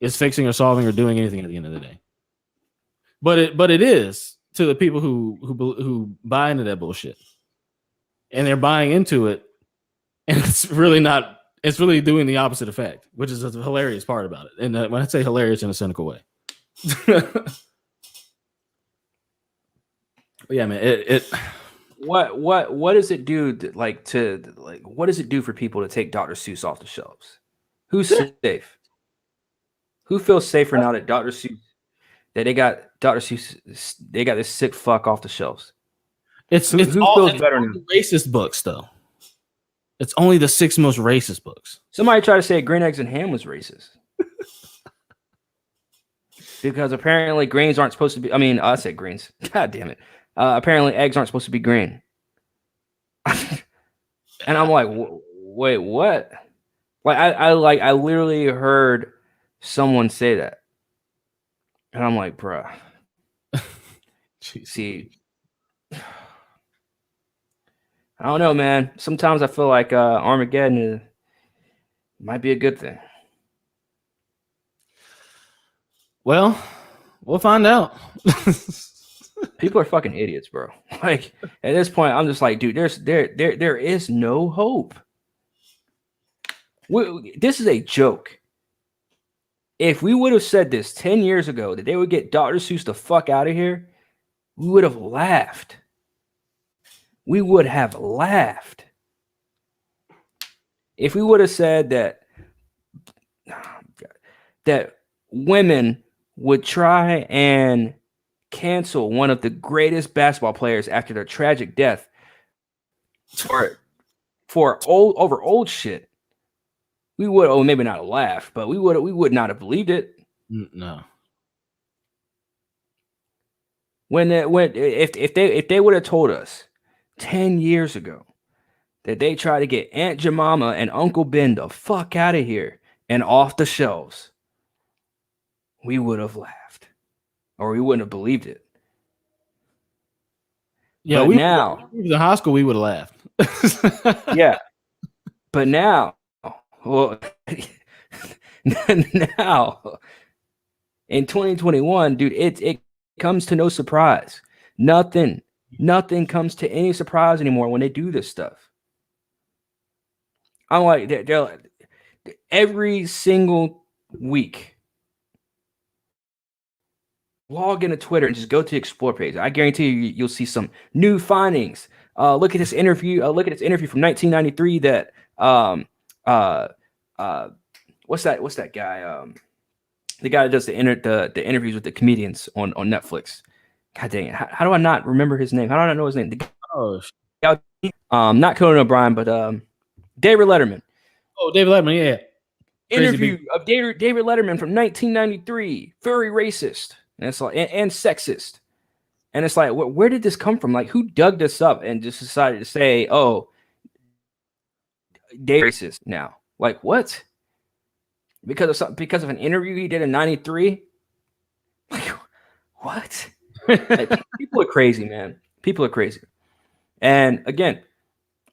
B: is fixing or solving or doing anything at the end of the day. But it is to the people who buy into that bullshit, and they're buying into it, and it's really not. It's really doing the opposite effect, which is the hilarious part about it. And when I say hilarious in a cynical way, but yeah, man,
C: What does it do what does it do for people to take Dr. Seuss off the shelves? Who's safe? Who feels safer now that Dr. Seuss they got this sick fuck off the shelves?
B: Who feels better now? Racist books though. It's only the 6 most racist books.
C: Somebody tried to say Green Eggs and Ham was racist. Because apparently greens aren't supposed to be, I said greens. God damn it. Apparently eggs aren't supposed to be green. And I'm like, wait, what? Like I literally heard someone say that. And I'm like, bruh. See, I don't know, man. Sometimes I feel like Armageddon might be a good thing.
B: Well, we'll find out.
C: People are fucking idiots, bro. Like at this point, I'm just like, dude, there is no hope. This is a joke. If we would have said this 10 years ago that they would get Dr. Seuss the fuck out of here, we would have laughed. We would have laughed. If we would have said that women would try and cancel one of the greatest basketball players after their tragic death for old shit, we would maybe not have laughed, but we would not have believed it.
B: No.
C: If they would have told us 10 years ago that they tried to get Aunt Jemima and Uncle Ben the fuck out of here and off the shelves, we would have laughed, or we wouldn't have believed it.
B: Yeah, in high school we would have laughed.
C: Yeah, but now, well, now in 2021, dude, it comes to no surprise. Nothing comes to any surprise anymore when they do this stuff. I'm like, every single week, log into Twitter and just go to the Explore page. I guarantee you'll see some new findings. Look at this interview. Look at this interview from 1993 that what's that guy? The guy that does the interviews with the comedians on Netflix. God dang it! How do I not remember his name? How do I not know his name? Not Conan O'Brien, but David Letterman.
B: Oh, David Letterman, yeah.
C: Interview of David Letterman from 1993. Very racist, and it's like and sexist, and it's like, where did this come from? Like, who dug this up and just decided to say, "Oh, David racist now"? Like, what? Because of an interview he did in '93? Like, what? Like, people are crazy, man. People are crazy. And again,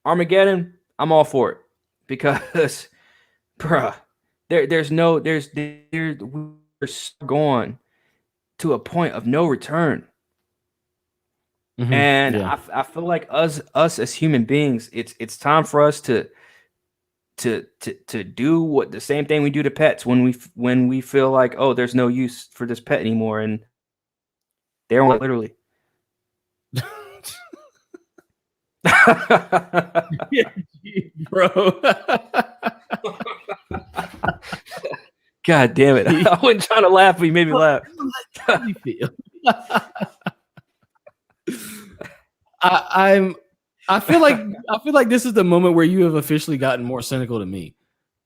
C: Armageddon, I'm all for it because, bruh, we're going to a point of no return. Mm-hmm. And yeah. I feel like us as human beings, it's time for us to do what the same thing we do to pets when we feel like, oh, there's no use for this pet anymore, and they're literally.
B: Yeah, bro.
C: God damn it! I wasn't trying to laugh, but you made me laugh.
B: How do you feel? I feel like this is the moment where you have officially gotten more cynical than me.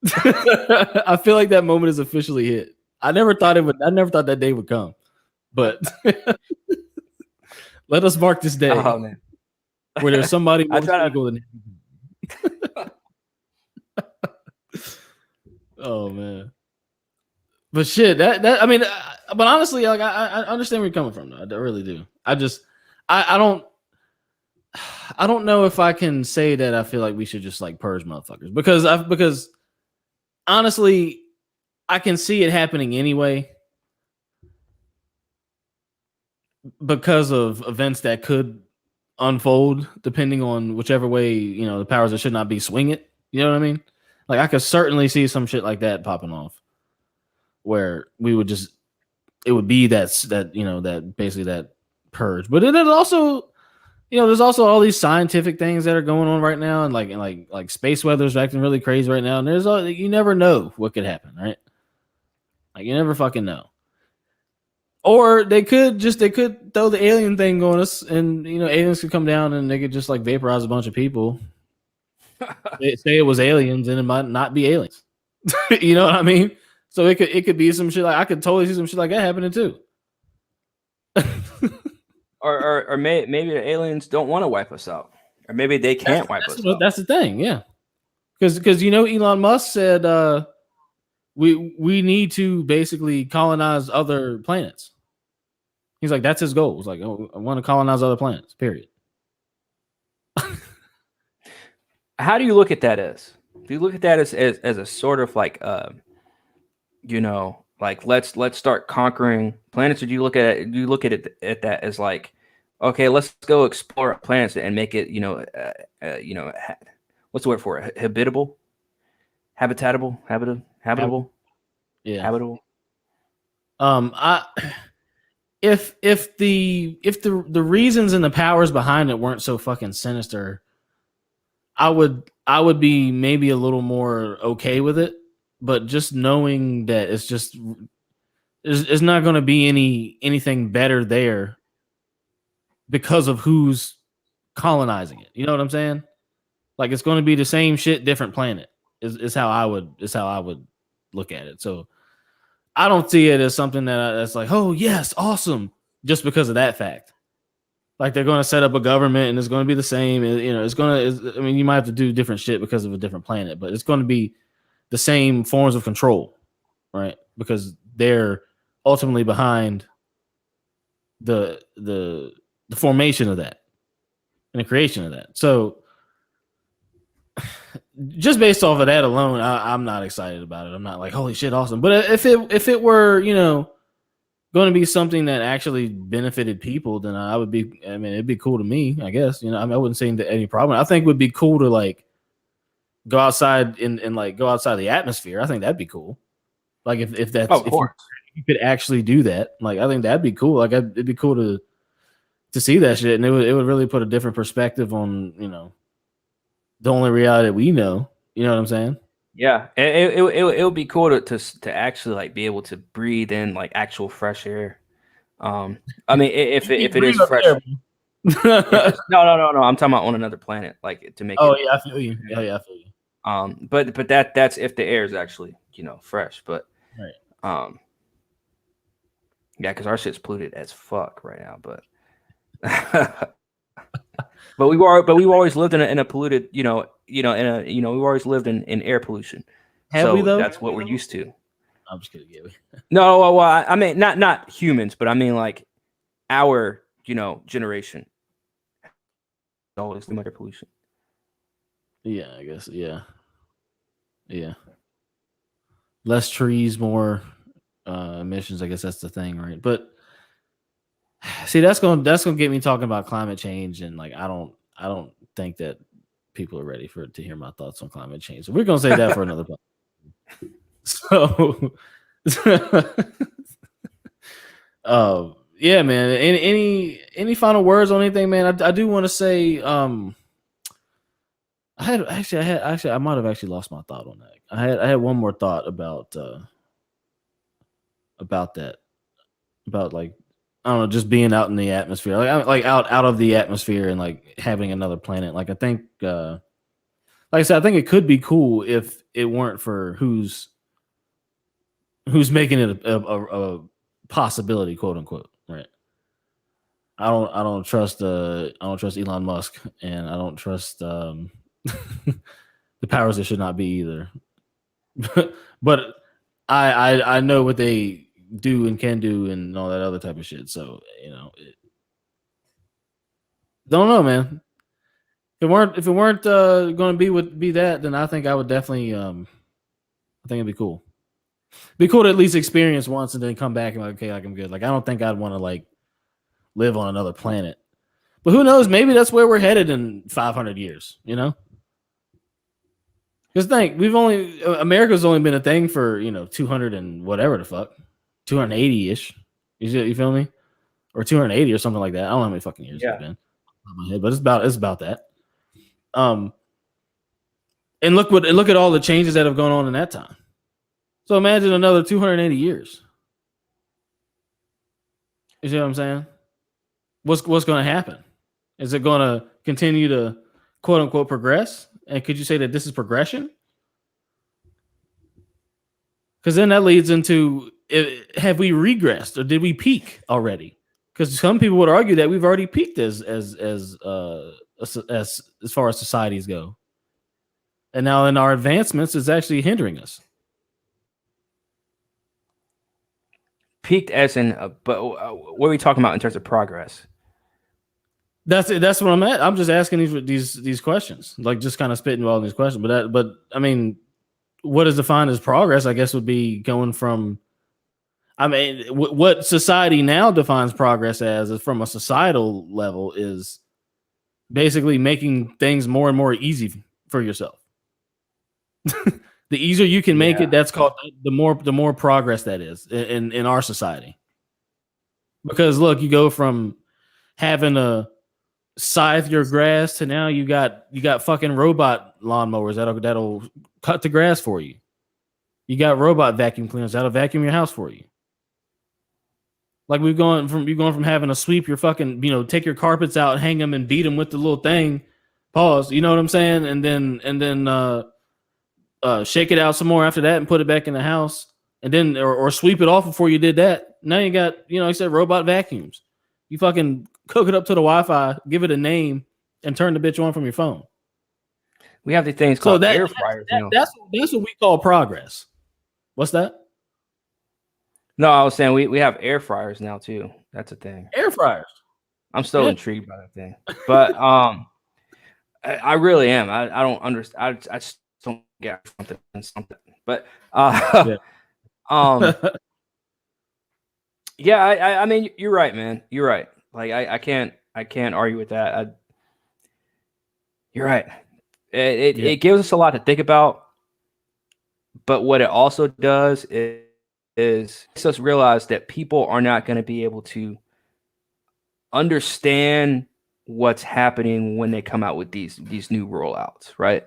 B: I feel like that moment is officially hit. I never thought that day would come, but let us mark this day.
C: Oh, man.
B: Where there's somebody more cynical than oh man. But shit, but honestly, like I understand where you're coming from. Though. I really do. I don't know if I can say that I feel like we should just like purge motherfuckers because honestly, I can see it happening anyway because of events that could unfold depending on whichever way, the powers that should not be swing it. You know what I mean? Like I could certainly see some shit like that popping off where it would be that basically that purge. But it also, there's also all these scientific things that are going on right now, and like space weather's acting really crazy right now, and you never know what could happen, right? Like you never fucking know. Or they could throw the alien thing on us, and aliens could come down and they could just like vaporize a bunch of people. They say it was aliens, and it might not be aliens. You know what I mean? So it could be some shit. Like I could totally see some shit like that happening too.
C: or maybe the aliens don't want to wipe us out, or maybe they can't wipe us out.
B: That's the thing, yeah. Because Elon Musk said we need to basically colonize other planets. He's like, that's his goal. It's like, oh, I want to colonize other planets, period.
C: How do you look at that as? Do you look at that as a sort of like, like let's start conquering planets? Or do you look at that as like, okay, let's go explore planets and make it, what's the word for it? Habitable? Habitable? Yeah. Habitable.
B: If the reasons and the powers behind it weren't so fucking sinister, I would be maybe a little more okay with it. But just knowing that it's not going to be anything better there because of who's colonizing it. You know what I'm saying? Like it's going to be the same shit, different planet. Is how I would look at it. So I don't see it as something that's like, oh yes, awesome, just because of that fact. Like they're going to set up a government and it's going to be the same. You might have to do different shit because of a different planet, but it's going to be the same forms of control, right? Because they're ultimately behind the formation of that and the creation of that. So just based off of that alone, I'm not excited about it. I'm not like, holy shit, awesome. But if it were, going to be something that actually benefited people, then I would be. I mean, it'd be cool to me, I guess. I wouldn't say any problem. I think it would be cool to like go outside and like go outside the atmosphere. I think that'd be cool. Like if that's
C: Oh, of
B: if
C: course.
B: you could actually do that, like I think that'd be cool. Like it'd be cool to see that shit, and it would really put a different perspective on the only reality that we know. You know what I'm saying?
C: Yeah, it would be cool to actually like be able to breathe in like actual fresh air. I mean, if it is fresh, no. I'm talking about on another planet, like to make
B: Oh
C: it.
B: yeah, I feel you. Yeah, I feel you.
C: But that's if the air is actually fresh. But
B: Right.
C: yeah, because our shit's polluted as fuck right now. But but we've always lived in a polluted we've always lived in air pollution.
B: Have
C: So
B: we though?
C: that's what we're used to.
B: I'm just kidding. Yeah.
C: No, well, I mean not humans, but I mean like our generation. Always too much air pollution.
B: Yeah, I guess. Yeah. Less trees, more emissions. I guess that's the thing, right? But see, that's gonna get me talking about climate change, and like I don't think that people are ready to hear my thoughts on climate change. So we're gonna say that for another podcast. So, yeah, man. Any final words on anything, man? I do want to say, I might have actually lost my thought on that. I had one more thought about that, about like I don't know, just being out in the atmosphere, like out of the atmosphere and like having another planet. Like I think, like I said, I think it could be cool if it weren't for who's making it a possibility, quote unquote, right? I don't trust Elon Musk, and I don't trust the powers that should not be either. But I know what they do and can do and all that other type of shit. So don't know, man. If it weren't going to be that, then I think I would definitely I think it'd be cool. Be cool to at least experience once and then come back and like, okay, like I'm good. Like I don't think I'd want to like live on another planet. But who knows? Maybe that's where we're headed in 500 years. Because think America's only been a thing for 200 and whatever the fuck, 280 ish. You feel me? Or 280 or something like that. I don't know how many fucking years it's been. My head, but it's about that. And look at all the changes that have gone on in that time. So imagine another 280 years. You see what I'm saying? What's going to happen? Is it going to continue to quote unquote progress? And could you say that this is progression? Because then that leads into have we regressed or did we peak already? Because some people would argue that we've already peaked as far as societies go, and now in our advancements is actually hindering us.
C: Peaked as in, but what are we talking about in terms of progress?
B: That's what I'm at. I'm just asking these questions, like just kind of spitting all these questions. But I mean, what is defined as progress? I guess would be going from. I mean, what society now defines progress as is from a societal level is basically making things more and more easy for yourself. The easier you can make it, that's called the more progress that is in our society. Because look, you go from having a scythe your grass to now you got fucking robot lawnmowers that'll cut the grass for you. You got robot vacuum cleaners that'll vacuum your house for you. Like you're going from having to sweep your fucking, take your carpets out, hang them and beat them with the little thing. Pause. You know what I'm saying? And then shake it out some more after that and put it back in the house. And then or sweep it off before you did that. Now you got, I said robot vacuums. You fucking hook it up to the Wi-Fi, give it a name, and turn the bitch on from your phone.
C: We have the things called air fryers.
B: That's what we call progress. What's that?
C: No, I was saying we have air fryers now too. That's a thing.
B: Air fryers.
C: I'm still intrigued by that thing, but I really am. I don't understand. I just don't get something. But yeah, I mean, you're right, man. You're right. Like I can't argue with that. You're right. It gives us a lot to think about. But what it also does is makes us realize that people are not going to be able to understand what's happening when they come out with these new rollouts, right?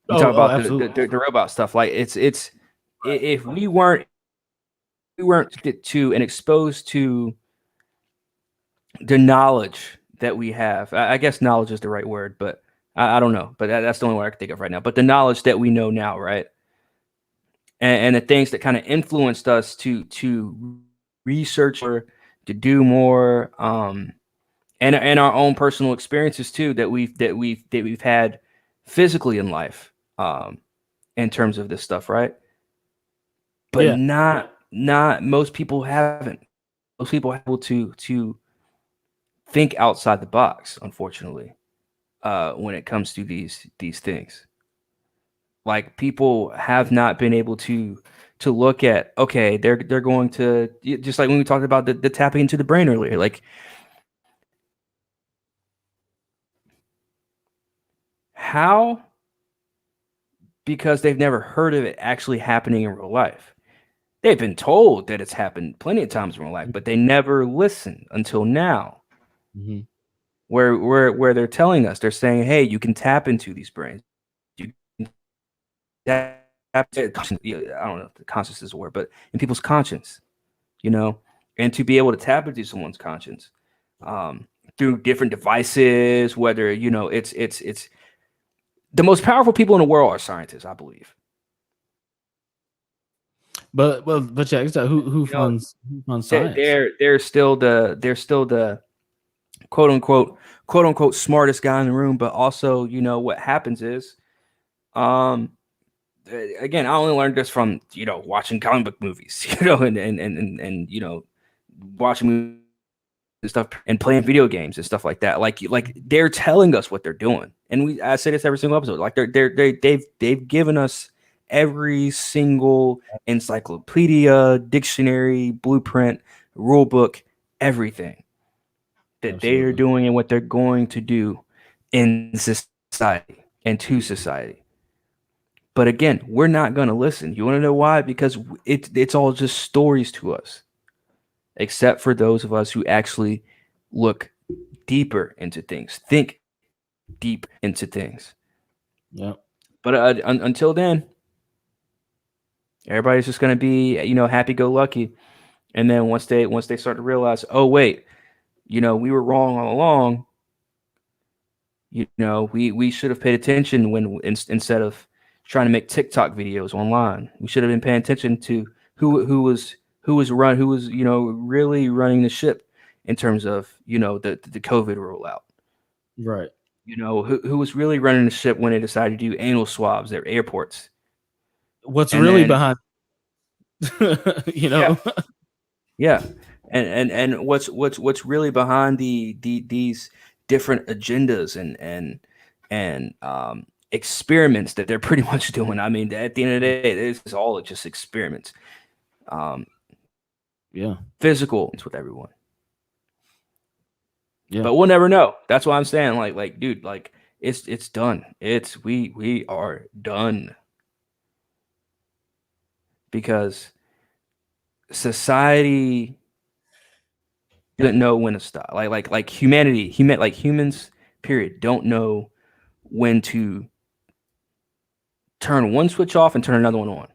C: You talk about the robot stuff. Like if we weren't to and exposed to the knowledge that we have, I guess knowledge is the right word, but I don't know. But that's the only word I can think of right now. But the knowledge that we know now, right? And the things that kind of influenced us to research or to do more, and our own personal experiences too that we've had physically in life, in terms of this stuff, right? But not most people haven't. Most people are able to think outside the box, unfortunately, when it comes to these things. Like people have not been able to look at, okay, they're going to, just like when we talked about the tapping into the brain earlier, like how, because they've never heard of it actually happening in real life. They've been told that it's happened plenty of times in real life, but they never listen until now.
B: Mm-hmm.
C: Where they're telling us, they're saying, hey, you can tap into these brains. You can tap, I don't know if the conscious is a word, but in people's conscience, and to be able to tap into someone's conscience, through different devices, whether, it's the most powerful people in the world are scientists, I believe.
B: But check this out. Who funds science?
C: They're still the quote unquote smartest guy in the room, but also, what happens is, again, I only learned this from, watching comic book movies, and watching movies and stuff and playing video games and stuff like that. Like they're telling us what they're doing. And I say this every single episode. Like they've given us every single encyclopedia, dictionary, blueprint, rule book, everything that they are doing and what they're going to do in society and to society. But again, we're not going to listen. You want to know why? Because it's all just stories to us, except for those of us who actually look deeper into things, think deep into things.
B: Yeah.
C: But until then, everybody's just going to be, happy-go-lucky. And then once they start to realize, oh wait, we were wrong all along. We should have paid attention when instead of trying to make TikTok videos online. We should have been paying attention to who was really running the ship in terms of, the COVID rollout.
B: Right.
C: Who was really running the ship when they decided to do anal swabs at airports.
B: What's really behind,
C: Yeah. And what's really behind these different agendas and experiments that they're pretty much doing. I mean, at the end of the day, this is all just experiments. Physical with everyone. Yeah. But we'll never know. That's why I'm saying, like, dude, like it's done. We are done. Because society doesn't know when to stop. Like humans, period, don't know when to turn one switch off and turn another one on.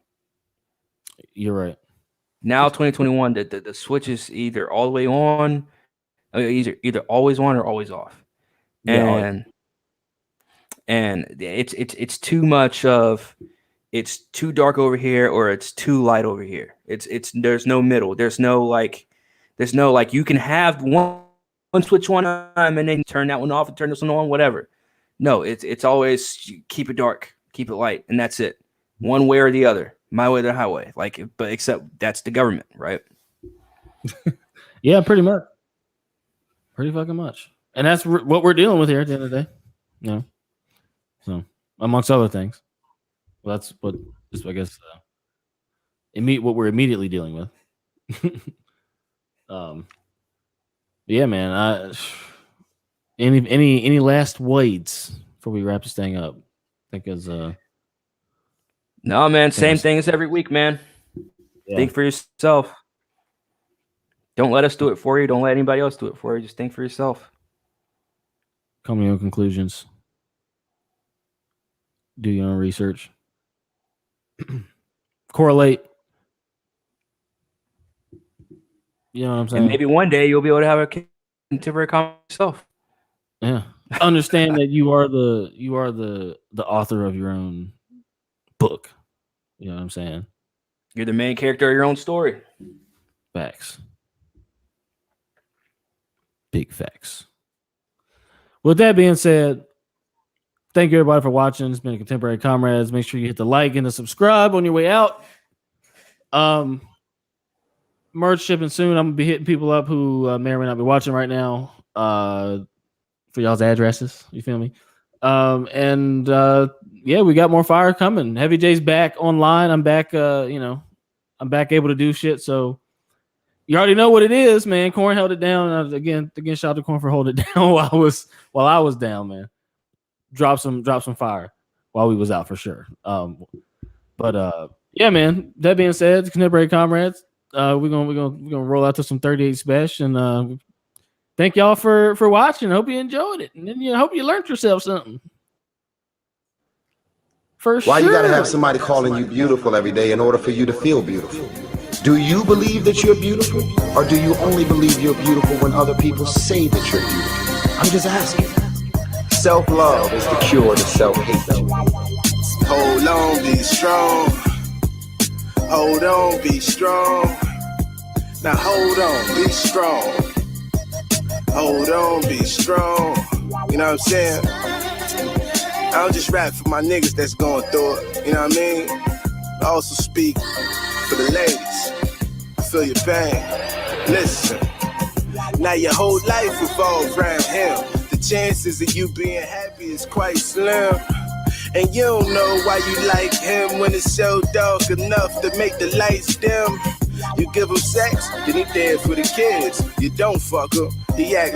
B: You're right.
C: Now, 2021, the switch is either all the way on, either always on or always off. And it's too much of, it's too dark over here or it's too light over here. It's there's no middle. There's no like you can have one switch one time and then turn that one off and turn this one on, whatever. No, it's always keep it dark, keep it light, and that's it. One way or the other. My way or the highway. But except that's the government, right?
B: Yeah, pretty much. Pretty fucking much. And that's what we're dealing with here at the end of the day. So amongst other things. Well, that's what I guess what we're immediately dealing with. Yeah, man. Any last words before we wrap this thing up? think is
C: No, man. Same
B: Yes.
C: things every week, man.
B: yeah.
C: Think for yourself. Don't let us do it for you. Don't let anybody else do it for you. Just think for yourself.
B: Come to your own conclusions. Do your own research. Correlate. You know what I'm saying?
C: And maybe one day you'll be able to have a contemporary comic yourself.
B: Yeah. Understand that you are the author of your own book. You know what I'm saying?
C: You're the main character of your own story.
B: Facts. Big facts. With that being said, thank you everybody for watching. It's been Contemporary Comrades. Make sure you hit the like and the subscribe on your way out. Merch shipping soon. I'm gonna be hitting people up who may or may not be watching right now for y'all's addresses. You feel me? Yeah, we got more fire coming. Heavy J's back online. I'm back. I'm back able to do shit. So you already know what it is, man. Corn held it down. Again, shout out to Corn for holding it down while I was down, man. Drop some fire while we was out for sure. Yeah, man. That being said, Contemporary Comrades, we're gonna roll out to some 38 special, and thank y'all for watching. Hope you enjoyed it, and then hope you learned yourself something.
F: Why you gotta have somebody calling you beautiful every day in order for you to feel beautiful? Do you believe that you're beautiful, or do you only believe you're beautiful when other people say that you're beautiful? I'm just asking. Self-love is the cure to self-hate.
G: Hold on, be strong. Hold on, be strong. Now hold on, be strong. Hold on, be strong. You know what I'm saying? I don't just rap for my niggas that's going through it. You know what I mean? I also speak for the ladies. I feel your pain. Listen. Now your whole life revolves around him. The chances of you being happy is quite slim. And you don't know why you like him when it's so dark enough to make the lights dim. You give him sex, then he dead for the kids. You don't fuck him, he act like